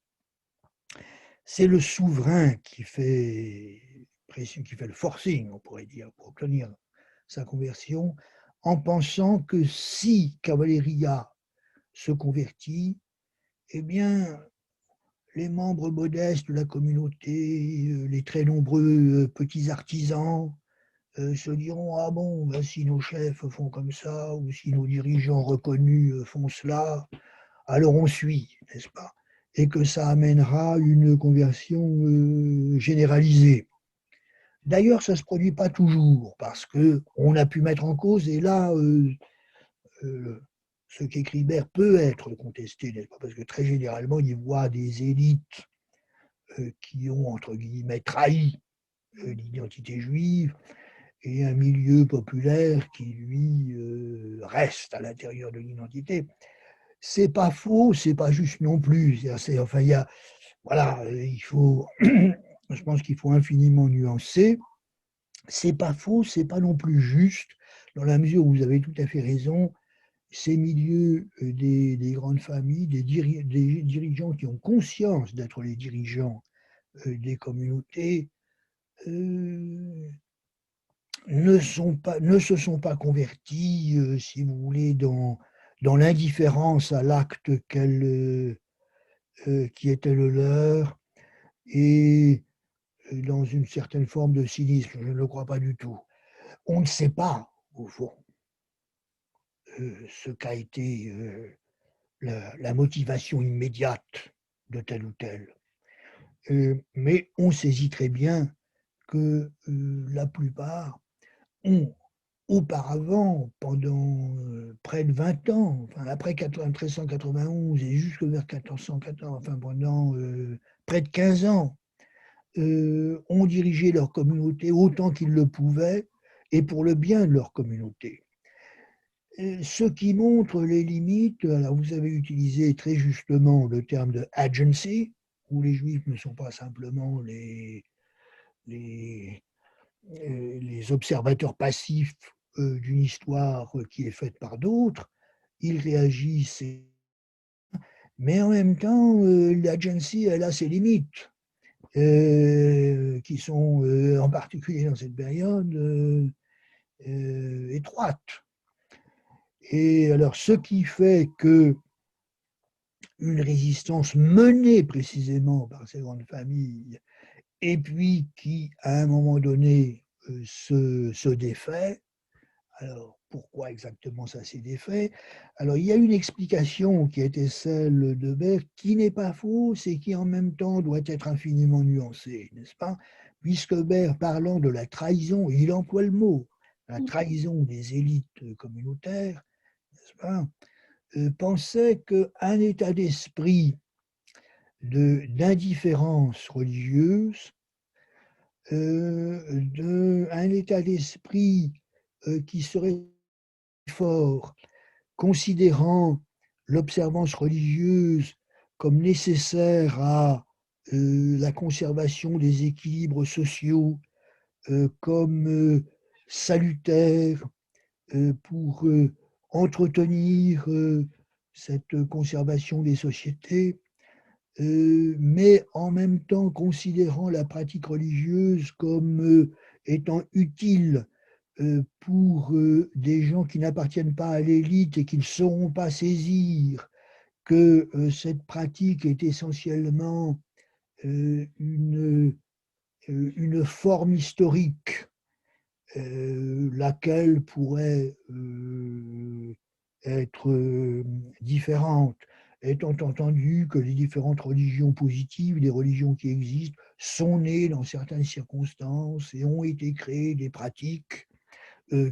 [SPEAKER 3] c'est le souverain qui fait le forcing, on pourrait dire, pour obtenir sa conversion, en pensant que si Cavalleria se convertit, eh bien, les membres modestes de la communauté, les très nombreux petits artisans, se diront: ah bon, ben, si nos chefs font comme ça, ou si nos dirigeants reconnus font cela, alors on suit, n'est-ce pas? Et que ça amènera une conversion généralisée. D'ailleurs, ça ne se produit pas toujours, parce qu'on a pu mettre en cause, et là, ce qu'écrit Bert peut être contesté, n'est-ce pas? Parce que très généralement, il voit des élites qui ont, entre guillemets, trahi l'identité juive, et un milieu populaire qui, lui, reste à l'intérieur de l'identité. C'est pas faux, c'est pas juste non plus. Enfin, il y a, voilà, il faut, je pense qu'il faut infiniment nuancer. C'est pas faux, c'est pas non plus juste, dans la mesure où vous avez tout à fait raison. Ces milieux des grandes familles, des dirigeants qui ont conscience d'être les dirigeants des communautés, ne se sont pas convertis, si vous voulez, dans l'indifférence à l'acte qui était le leur, et dans une certaine forme de cynisme. Je ne le crois pas du tout. On ne sait pas, au fond, ce qu'a été la motivation immédiate de tel ou tel. Mais on saisit très bien que la plupart ont auparavant, pendant près de 20 ans, enfin, après 1391 et jusque vers 1414, enfin pendant près de 15 ans, ont dirigé leur communauté autant qu'ils le pouvaient et pour le bien de leur communauté. Ce qui montre les limites, alors vous avez utilisé très justement le terme de agency, où les Juifs ne sont pas simplement les observateurs passifs d'une histoire qui est faite par d'autres, ils réagissent, mais en même temps, l'agency, elle a ses limites, qui sont en particulier dans cette période étroites. Et alors, ce qui fait que une résistance menée précisément par ces grandes familles, et puis qui, à un moment donné, se défait. Alors, pourquoi exactement ça s'est défait? Alors, il y a une explication qui était celle de Bert, qui n'est pas fausse et qui, en même temps, doit être infiniment nuancée, n'est-ce pas? Puisque Bert, parlant de la trahison, il emploie le mot, la trahison des élites communautaires, n'est-ce pas? Pensait qu'un état d'esprit d'indifférence religieuse, un état d'esprit qui serait fort, considérant l'observance religieuse comme nécessaire à la conservation des équilibres sociaux, comme salutaire pour entretenir cette conservation des sociétés, mais en même temps considérant la pratique religieuse comme étant utile pour des gens qui n'appartiennent pas à l'élite et qui ne sauront pas saisir que cette pratique est essentiellement une forme historique, laquelle pourrait être différente, étant entendu que les différentes religions positives, les religions qui existent, sont nées dans certaines circonstances et ont été créées des pratiques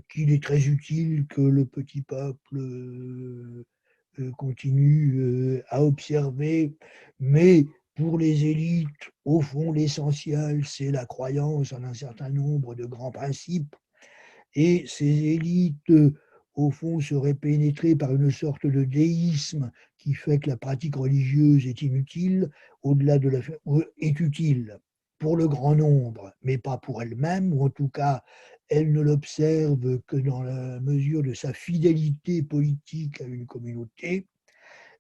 [SPEAKER 3] qu'il est très utile que le petit peuple continue à observer, mais pour les élites, au fond, l'essentiel, c'est la croyance en un certain nombre de grands principes, et ces élites, au fond, serait pénétré par une sorte de déisme qui fait que la pratique religieuse est inutile, au-delà de la est utile pour le grand nombre, mais pas pour elle-même, ou en tout cas, elle ne l'observe que dans la mesure de sa fidélité politique à une communauté.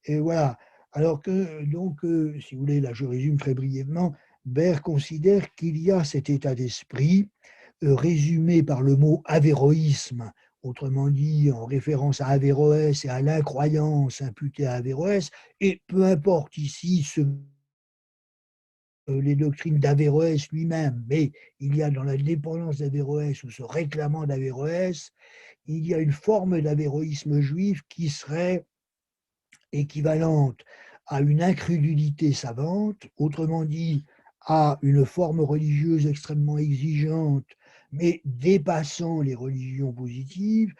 [SPEAKER 3] Et voilà. Alors que, donc, si vous voulez, là je résume très brièvement, Baer considère qu'il y a cet état d'esprit résumé par le mot avéroïsme, autrement dit en référence à Averroès et à l'incroyance imputée à Averroès, et peu importe ici les doctrines d'Averroès lui-même, mais il y a dans la dépendance d'Averroès ou se réclamant d'Averroès, il y a une forme d'avéroïsme juif qui serait équivalente à une incrédulité savante, autrement dit à une forme religieuse extrêmement exigeante, mais dépassant les religions positives,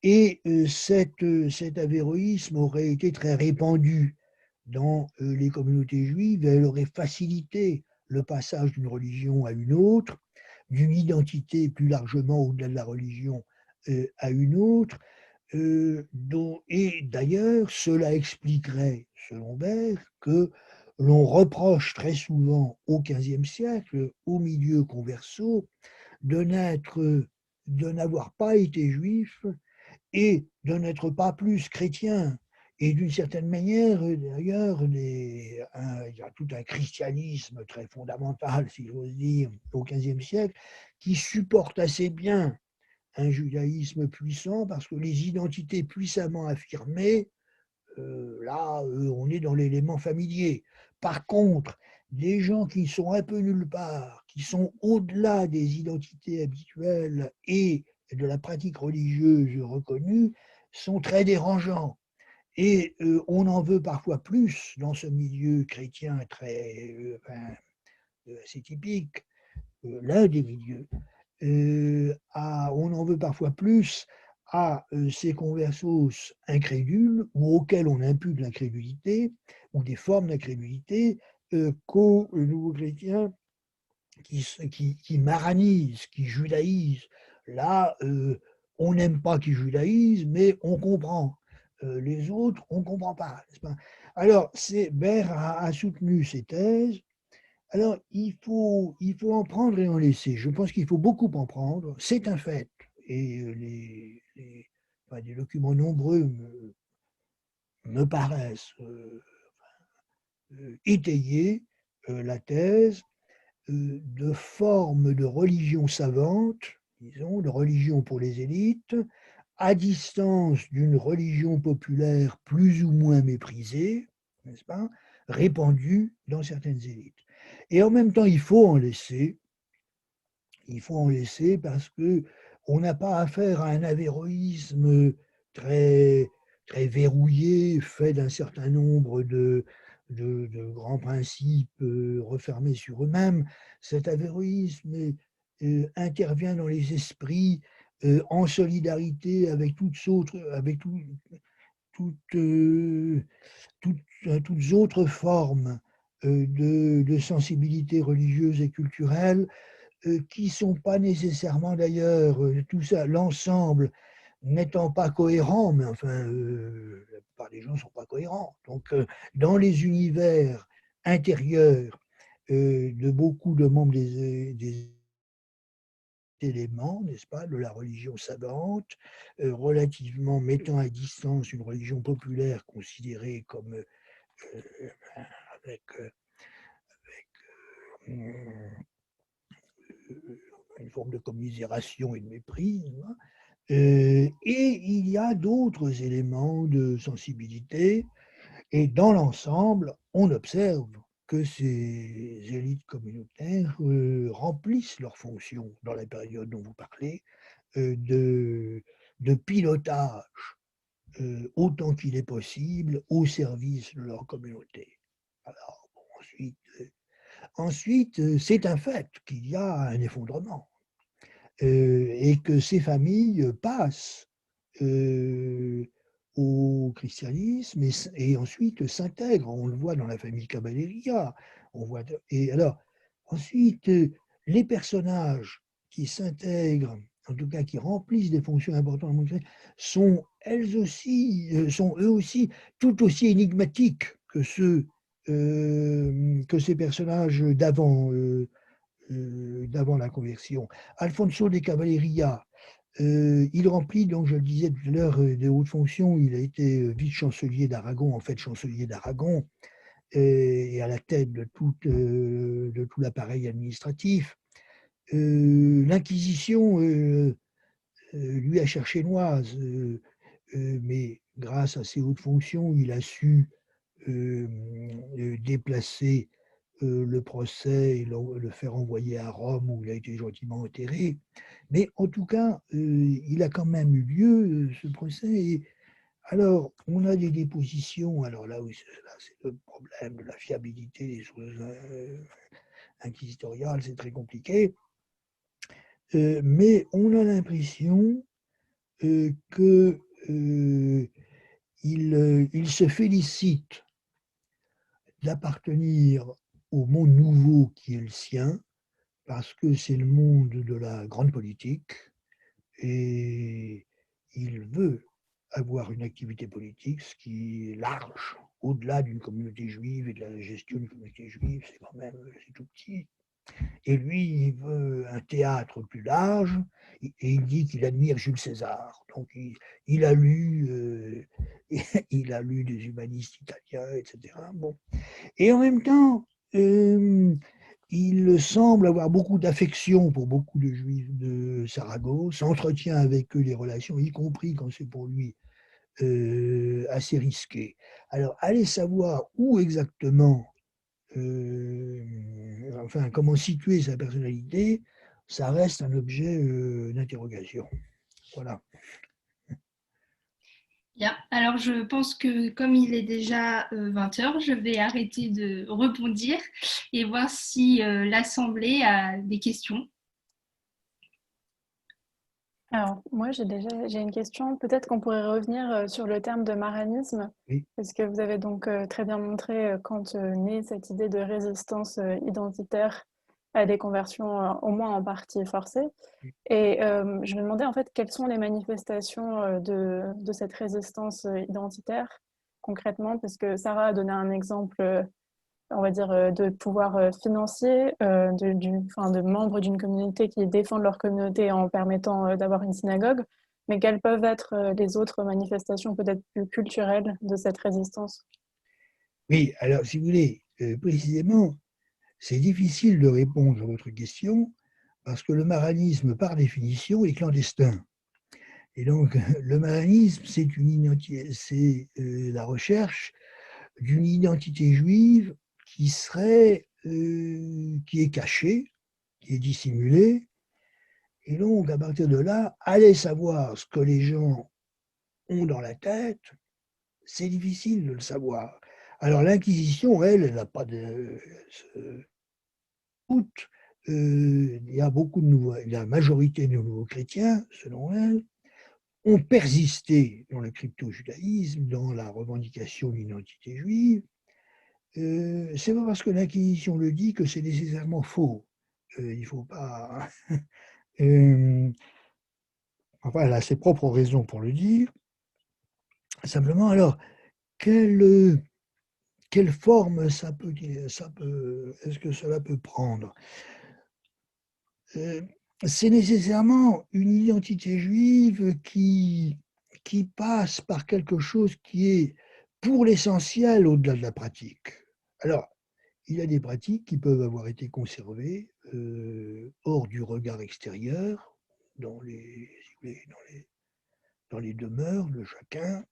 [SPEAKER 3] et cet avéroïsme aurait été très répandu dans les communautés juives, elle aurait facilité le passage d'une religion à une autre, d'une identité plus largement au-delà de la religion à une autre, et d'ailleurs, cela expliquerait, selon Baer, que l'on reproche très souvent au XVe siècle, au milieu converso, de n'avoir pas été juif et de n'être pas plus chrétien. Et d'une certaine manière, d'ailleurs, il y a tout un christianisme très fondamental, si j'ose dire, au XVe siècle, qui supporte assez bien un judaïsme puissant parce que les identités puissamment affirmées, là, on est dans l'élément familier. Par contre, des gens qui sont un peu nulle part, qui sont au-delà des identités habituelles et de la pratique religieuse reconnue, sont très dérangeants. Et on en veut parfois plus dans ce milieu chrétien très assez typique, l'un des milieux. On en veut parfois plus à ces conversos incrédules ou auxquels on impute l'incrédulité ou des formes d'incrédulité qu'aux nouveaux chrétiens qui maranisent, qui judaïsent. Là, on n'aime pas qu'ils judaïsent, mais on comprend. Les autres, on ne comprend pas, n'est-ce pas? Alors, Baer a soutenu ces thèses. Alors, il faut en prendre et en laisser. Je pense qu'il faut beaucoup en prendre. C'est un fait. Et des documents nombreux me paraissent étayer la thèse de formes de religion savante, disons, de religion pour les élites, à distance d'une religion populaire plus ou moins méprisée, n'est-ce pas, répandue dans certaines élites. Et en même temps, il faut en laisser parce que on n'a pas affaire à un avéroïsme très, très verrouillé, fait d'un certain nombre de grands principes refermés sur eux-mêmes. Cet avéroïsme intervient dans les esprits en solidarité avec toutes, toutes autres formes de sensibilité religieuse et culturelle qui ne sont pas nécessairement d'ailleurs, tout ça, l'ensemble n'étant pas cohérent, mais enfin, la plupart des gens ne sont pas cohérents. Donc, dans les univers intérieurs de beaucoup de membres des éléments, n'est-ce pas, de la religion savante, relativement mettant à distance une religion populaire considérée comme avec une forme de commisération et de mépris. Et il y a d'autres éléments de sensibilité. Et dans l'ensemble, on observe que ces élites communautaires remplissent leur fonction dans la période dont vous parlez de pilotage autant qu'il est possible au service de leur communauté. Alors, bon, ensuite, c'est un fait qu'il y a un effondrement et que ces familles passent au christianisme et ensuite s'intègrent. On le voit dans la famille Caballeria. Et alors, ensuite, les personnages qui s'intègrent en tout cas qui remplissent des fonctions importantes dans le monde chrétien, sont eux aussi tout aussi énigmatiques que ces personnages d'avant la conversion. Alfonso de Cavalleria, il remplit, donc je le disais tout à l'heure, de hautes fonctions. Il a été vice-chancelier d'Aragon, en fait chancelier d'Aragon, et à la tête de tout l'appareil administratif. L'Inquisition lui a cherché noise, mais grâce à ses hautes fonctions, il a su déplacer le procès et le faire envoyer à Rome où il a été gentiment enterré. Mais en tout cas, il a quand même eu lieu, ce procès. Et alors, on a des dépositions. Alors là, oui, c'est le problème de la fiabilité des sources inquisitoriales, c'est très compliqué. Mais on a l'impression qu'il se félicite d'appartenir au monde nouveau qui est le sien, parce que c'est le monde de la grande politique, et il veut avoir une activité politique, ce qui est large, au-delà d'une communauté juive et de la gestion d'une communauté juive, c'est quand même tout petit. Et lui, il veut un théâtre plus large, et il dit qu'il admire Jules César. Donc il a lu des humanistes italiens, etc. Bon. Et en même temps, il semble avoir beaucoup d'affection pour beaucoup de juifs de Saragosse, entretient avec eux les relations, y compris quand c'est pour lui assez risqué. Alors, allez savoir où exactement, comment situer sa personnalité, ça reste un objet d'interrogation. Voilà.
[SPEAKER 2] Bien. Alors, je pense que comme il est déjà 20 heures, je vais arrêter de rebondir et voir si l'Assemblée a des questions.
[SPEAKER 1] Alors, moi, j'ai une question. Peut-être qu'on pourrait revenir sur le terme de maranisme,
[SPEAKER 3] Oui.
[SPEAKER 1] parce que vous avez donc très bien montré quand naît cette idée de résistance identitaire à des conversions, au moins en partie forcées. Et je me demandais en fait quelles sont les manifestations de cette résistance identitaire concrètement, parce que Sarah a donné un exemple, on va dire, de pouvoir financier, de membres d'une communauté qui défendent leur communauté en permettant d'avoir une synagogue, mais quelles peuvent être les autres manifestations peut-être plus culturelles de cette résistance?
[SPEAKER 3] Oui, alors si vous voulez, précisément, c'est difficile de répondre à votre question parce que le maranisme, par définition, est clandestin. Et donc, le maranisme, c'est la recherche d'une identité juive qui est cachée, qui est dissimulée. Et donc, à partir de là, aller savoir ce que les gens ont dans la tête, c'est difficile de le savoir. Alors, l'Inquisition, elle n'a pas de doute. Il y a beaucoup de la majorité des nouveaux chrétiens, selon elle, ont persisté dans le crypto-judaïsme, dans la revendication d'une identité juive. C'est pas parce que l'Inquisition le dit que c'est nécessairement faux. Il ne faut pas. Enfin, elle a ses propres raisons pour le dire. Simplement, alors, quelle forme est-ce que cela peut prendre? C'est nécessairement une identité juive qui passe par quelque chose qui est, pour l'essentiel, au-delà de la pratique. Alors, il y a des pratiques qui peuvent avoir été conservées hors du regard extérieur, dans les demeures de chacun,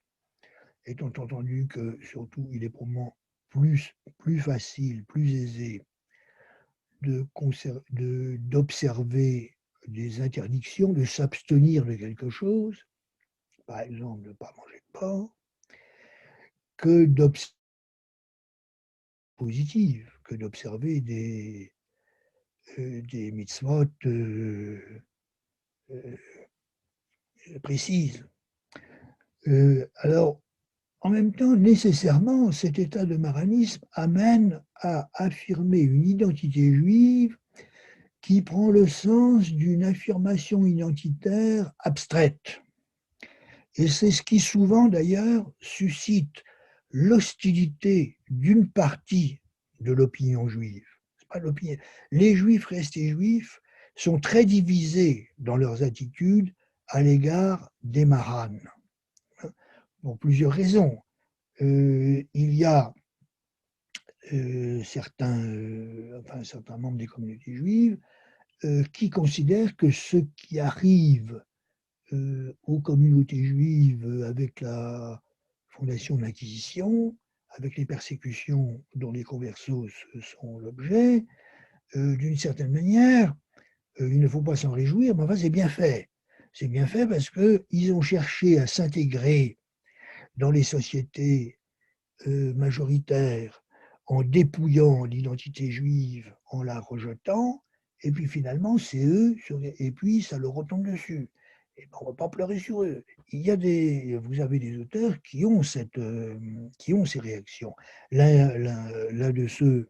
[SPEAKER 3] étant entendu que, surtout, il est probablement plus facile, plus aisé d'observer des interdictions, de s'abstenir de quelque chose, par exemple de ne pas manger de porc, que d'observer positives, que d'observer des mitzvot précises. Alors, en même temps, nécessairement, cet état de maranisme amène à affirmer une identité juive qui prend le sens d'une affirmation identitaire abstraite. Et c'est ce qui souvent d'ailleurs suscite l'hostilité d'une partie de l'opinion juive. Les juifs restés juifs sont très divisés dans leurs attitudes à l'égard des Maharan, pour plusieurs raisons. Il y a certains membres des communautés juives qui considèrent que ce qui arrive aux communautés juives avec la fondation de l'Inquisition, avec les persécutions dont les conversos sont l'objet, d'une certaine manière, il ne faut pas s'en réjouir, mais enfin c'est bien fait. C'est bien fait parce qu'ils ont cherché à s'intégrer dans les sociétés majoritaires en dépouillant l'identité juive, en la rejetant, et puis finalement c'est eux, et puis ça leur retombe dessus. Et ben, on ne va pas pleurer sur eux. Vous avez des auteurs qui ont ces réactions. L'un de ceux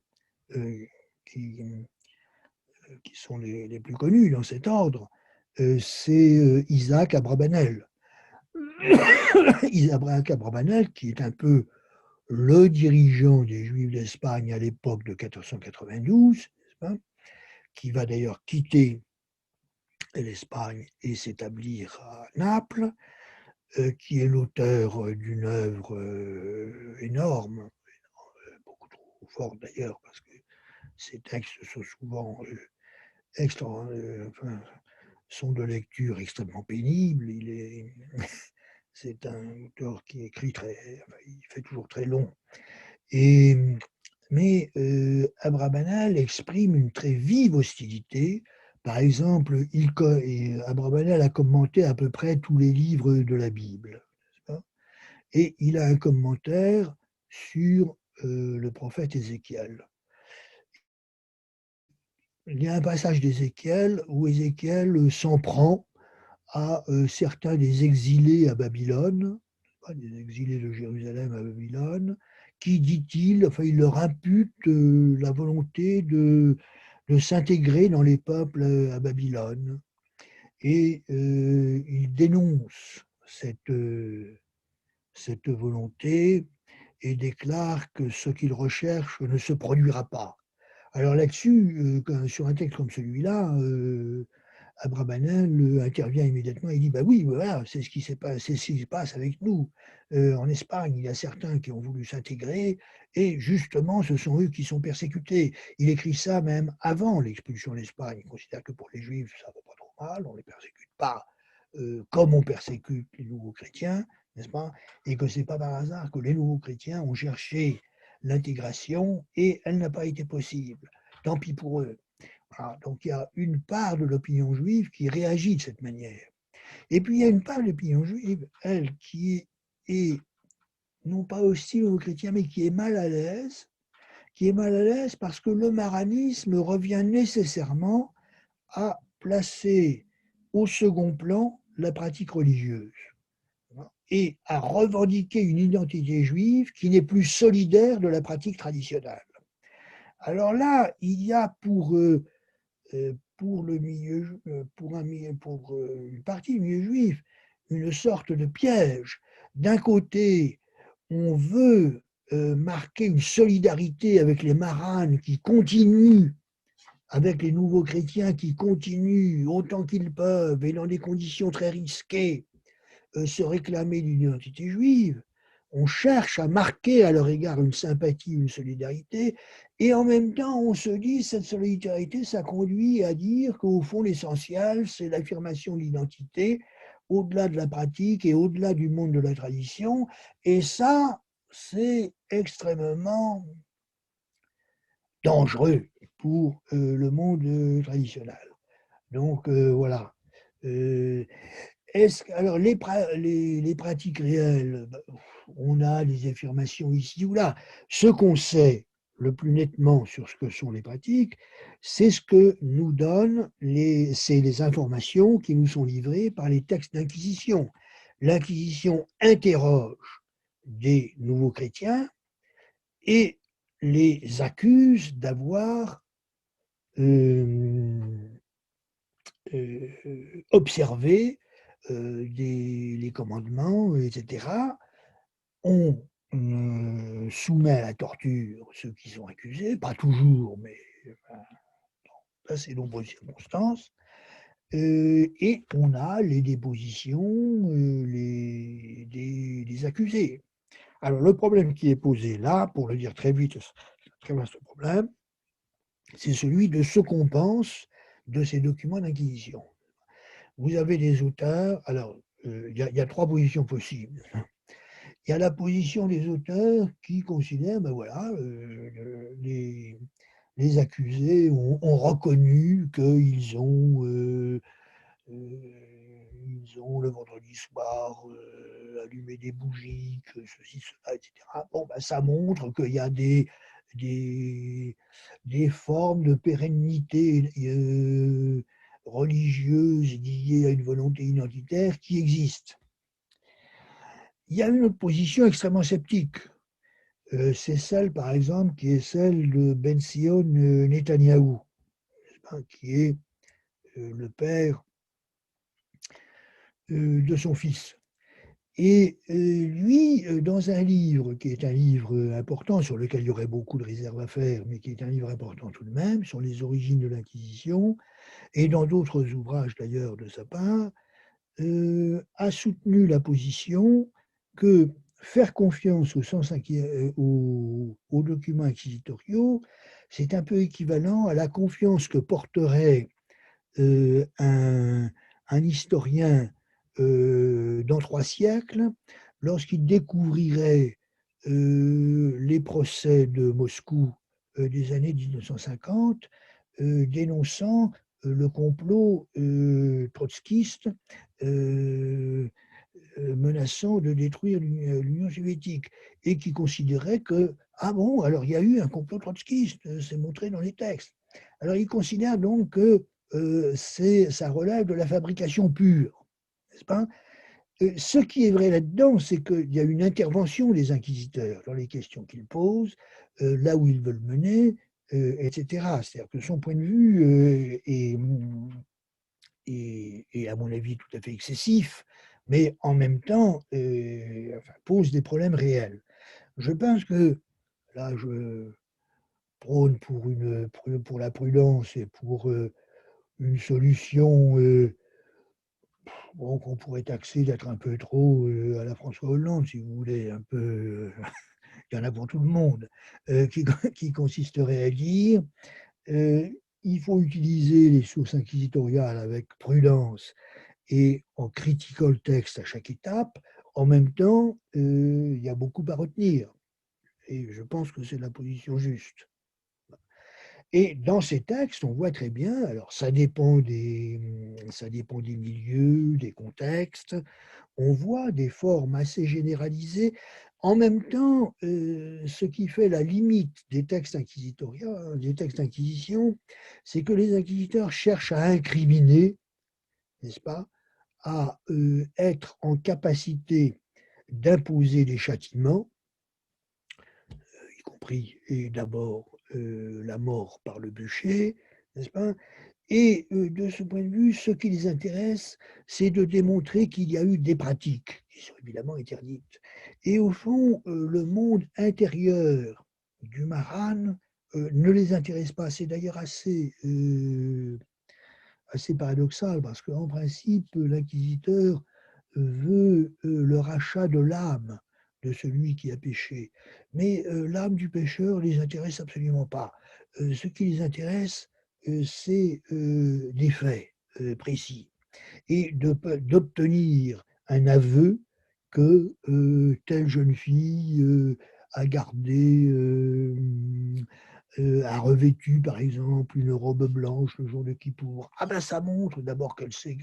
[SPEAKER 3] qui sont les plus connus dans cet ordre, c'est Isaac Abravanel. Isaac Abravanel, qui est un peu le dirigeant des Juifs d'Espagne à l'époque de 1492, qui va d'ailleurs quitter l'Espagne et s'établir à Naples, qui est l'auteur d'une œuvre énorme, beaucoup trop forte d'ailleurs, parce que ses textes sont souvent sont de lecture extrêmement pénible. C'est un auteur qui écrit il fait toujours très long. Mais Abravanel exprime une très vive hostilité. Par exemple, Abravanel a commenté à peu près tous les livres de la Bible. Et il a un commentaire sur le prophète Ézéchiel. Il y a un passage d'Ézéchiel où Ézéchiel s'en prend à certains des exilés à Babylone, des exilés de Jérusalem à Babylone, qui, dit-il, il leur impute la volonté de s'intégrer dans les peuples à Babylone. Et il dénonce cette volonté et déclare que ce qu'il recherche ne se produira pas. Alors là-dessus, sur un texte comme celui-là, Abravanel intervient immédiatement et dit bah oui, voilà, c'est ce qui se passe avec nous. En Espagne, il y a certains qui ont voulu s'intégrer et justement, ce sont eux qui sont persécutés. Il écrit ça même avant l'expulsion d'Espagne. Il considère que pour les Juifs, ça va pas trop mal, on ne les persécute pas comme on persécute les nouveaux chrétiens, n'est-ce pas? Et que ce n'est pas par hasard que les nouveaux chrétiens ont cherché l'intégration et elle n'a pas été possible. Tant pis pour eux. Voilà, donc il y a une part de l'opinion juive qui réagit de cette manière. Et puis il y a une part de l'opinion juive, elle, qui est non pas hostile aux chrétiens, mais qui est mal à l'aise, parce que le maranisme revient nécessairement à placer au second plan la pratique religieuse et à revendiquer une identité juive qui n'est plus solidaire de la pratique traditionnelle. Alors là, il y a pour une partie du milieu juif, une sorte de piège. D'un côté, on veut marquer une solidarité avec les Maharan qui continuent, avec les nouveaux chrétiens qui continuent autant qu'ils peuvent et dans des conditions très risquées, se réclamer d'une identité juive. On cherche à marquer à leur égard une sympathie, une solidarité, et en même temps, on se dit, cette solidarité, ça conduit à dire qu'au fond, l'essentiel, c'est l'affirmation de l'identité, au-delà de la pratique et au-delà du monde de la tradition, et ça, c'est extrêmement dangereux pour le monde traditionnel. Donc, voilà. Alors, les pratiques réelles, on a des affirmations ici ou là. Ce qu'on sait le plus nettement sur ce que sont les pratiques, c'est ce que nous donnent les informations qui nous sont livrées par les textes d'Inquisition. L'Inquisition interroge des nouveaux chrétiens et les accuse d'avoir observer les commandements, etc. On soumet à la torture ceux qui sont accusés, pas toujours, mais dans assez nombreuses circonstances. Et on a les dépositions des accusés. Alors, le problème qui est posé là, pour le dire très vite, c'est un très vaste problème, c'est celui de ce qu'on pense de ces documents d'inquisition. Vous avez des auteurs, alors, il y a trois positions possibles. Il y a la position des auteurs qui considèrent, ben voilà, les accusés ont reconnu qu'ils ont ils ont le vendredi soir allumé des bougies, que ceci, cela, etc. Bon, ben, ça montre qu'il y a des formes de pérennité religieuse liées à une volonté identitaire qui existent. Il y a une autre position extrêmement sceptique. C'est celle, par exemple, qui est celle de Ben-Sion Netanyahou, qui est le père de son fils. Et lui, dans un livre qui est un livre important, sur lequel il y aurait beaucoup de réserves à faire, mais qui est un livre important tout de même, sur les origines de l'Inquisition, et dans d'autres ouvrages d'ailleurs de sa part, a soutenu la position que faire confiance aux documents inquisitoriaux, c'est un peu équivalent à la confiance que porterait un historien dans 3 siècles lorsqu'il découvrirait les procès de Moscou des années 1950, dénonçant le complot trotskiste menaçant de détruire l'Union soviétique, et qui considérait que, ah bon, alors il y a eu un complot trotskiste, c'est montré dans les textes. Alors il considère donc que ça relève de la fabrication pure, n'est-ce pas? Ce qui est vrai là-dedans, c'est qu'il y a une intervention des inquisiteurs dans les questions qu'ils posent, là où ils veulent mener, etc. C'est-à-dire que son point de vue est, à mon avis, tout à fait excessif, mais en même temps pose des problèmes réels. Je pense que, là, je prône pour la prudence et pour une solution bon, qu'on pourrait taxer d'être un peu trop à la François Hollande, si vous voulez, un peu, il y en a pour tout le monde, qui consisterait à dire il faut utiliser les sources inquisitoriales avec prudence et en critiquant le texte à chaque étape. En même temps, il y a beaucoup à retenir. Et je pense que c'est la position juste. Et dans ces textes, on voit très bien, alors ça dépend des milieux, des contextes, on voit des formes assez généralisées. En même temps, ce qui fait la limite des textes inquisitoriaux, des textes d'inquisition, c'est que les inquisiteurs cherchent à incriminer, n'est-ce pas, à être en capacité d'imposer des châtiments, y compris et d'abord la mort par le bûcher, n'est-ce pas? Et de ce point de vue, ce qui les intéresse, c'est de démontrer qu'il y a eu des pratiques qui sont évidemment interdites. Et au fond, le monde intérieur du Maran ne les intéresse pas. C'est d'ailleurs assez paradoxal, parce qu'en principe, l'inquisiteur veut le rachat de l'âme de celui qui a péché. Mais l'âme du pécheur ne les intéresse absolument pas. Ce qui les intéresse, c'est des faits précis, et d'obtenir un aveu que telle jeune fille a gardé, a revêtu par exemple une robe blanche le jour de Kippour. Ah ben ça montre d'abord qu'elle sait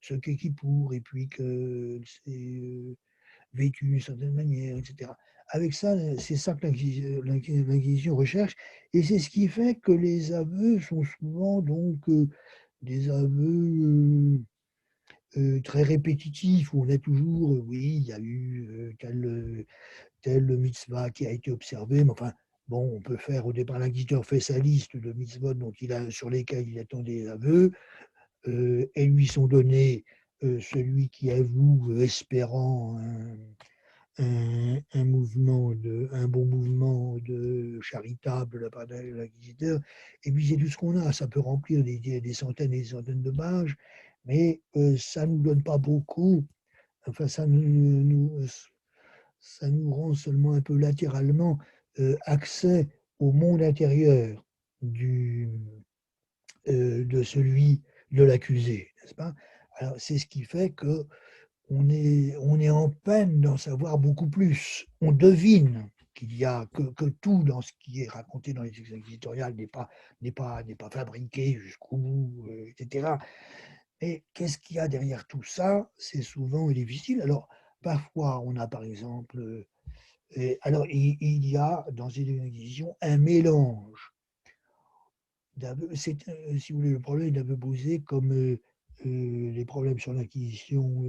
[SPEAKER 3] ce qu'est Kippour, et puis qu'elle s'est vêtue d'une certaine manière, etc. Avec ça, c'est ça que l'Inquisition recherche, et c'est ce qui fait que les aveux sont souvent donc des aveux très répétitifs, où on a toujours, oui, il y a eu telle mitzvah qui a été observée, mais enfin, Bon, on peut faire, au départ, l'inquisiteur fait sa liste de mitzvot sur lesquels il attendait les aveux, et lui sont donnés celui qui avoue espérant un bon mouvement charitable de la part de l'inquisiteur, et puis c'est tout ce qu'on a. Ça peut remplir des centaines et des centaines de pages, mais ça ne nous donne pas beaucoup. Enfin, ça nous rend seulement un peu latéralement accès au monde intérieur de l'accusé, n'est-ce pas? Alors, c'est ce qui fait que on est en peine d'en savoir beaucoup plus. On devine qu'il y a que tout dans ce qui est raconté dans les textes inquisitoriales n'est pas fabriqué jusqu'au bout, etc. Et qu'est-ce qu'il y a derrière tout ça? C'est souvent difficile. Alors, parfois, on a par exemple. Alors, il y a dans ces inquisitions un mélange. Si vous voulez, le problème est un peu posé comme les problèmes sur l'acquisition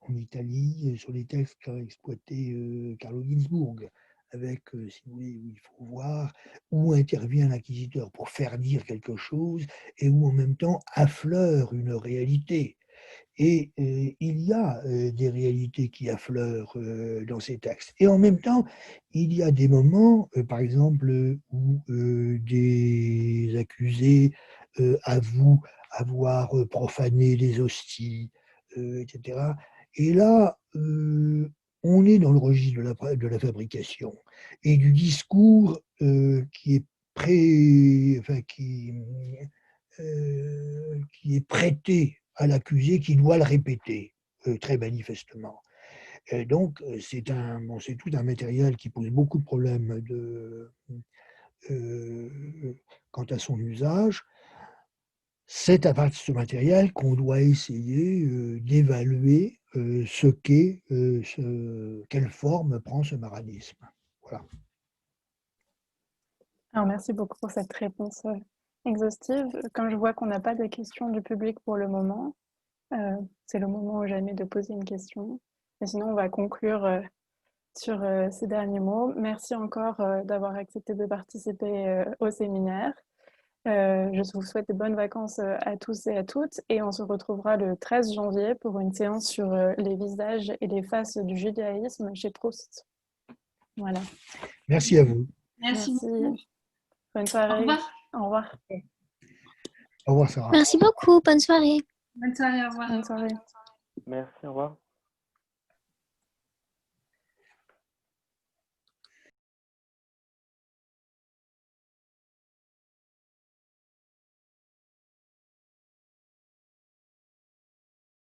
[SPEAKER 3] en Italie, sur les textes qu'a exploité Carlo Ginzburg, avec, si vous voulez, où il faut voir où intervient l'inquisiteur pour faire dire quelque chose et où en même temps affleure une réalité. Et il y a des réalités qui affleurent dans ces textes. Et en même temps, il y a des moments, par exemple, où des accusés avouent avoir profané les hosties, etc. Et là, on est dans le registre de la fabrication et du discours qui est qui est prêté à l'accusé qui doit le répéter très manifestement. Donc, c'est tout un matériel qui pose beaucoup de problèmes quant à son usage. C'est à partir de ce matériel qu'on doit essayer d'évaluer quelle forme prend ce maranisme. Voilà.
[SPEAKER 1] Alors, merci beaucoup pour cette réponse exhaustive. Comme je vois qu'on n'a pas de questions du public pour le moment, c'est le moment ou jamais de poser une question. Et sinon, on va conclure sur ces derniers mots. Merci encore d'avoir accepté de participer au séminaire. Je vous souhaite de bonnes vacances à tous et à toutes et on se retrouvera le 13 janvier pour une séance sur les visages et les faces du judaïsme chez Proust. Voilà.
[SPEAKER 3] Merci à vous.
[SPEAKER 2] Merci beaucoup.
[SPEAKER 1] Bonne soirée.
[SPEAKER 2] Au revoir.
[SPEAKER 1] Au revoir.
[SPEAKER 3] Au revoir, Sarah.
[SPEAKER 4] Merci beaucoup. Bonne soirée.
[SPEAKER 2] Bonne soirée, au revoir.
[SPEAKER 1] Bonne soirée.
[SPEAKER 5] Merci, au revoir.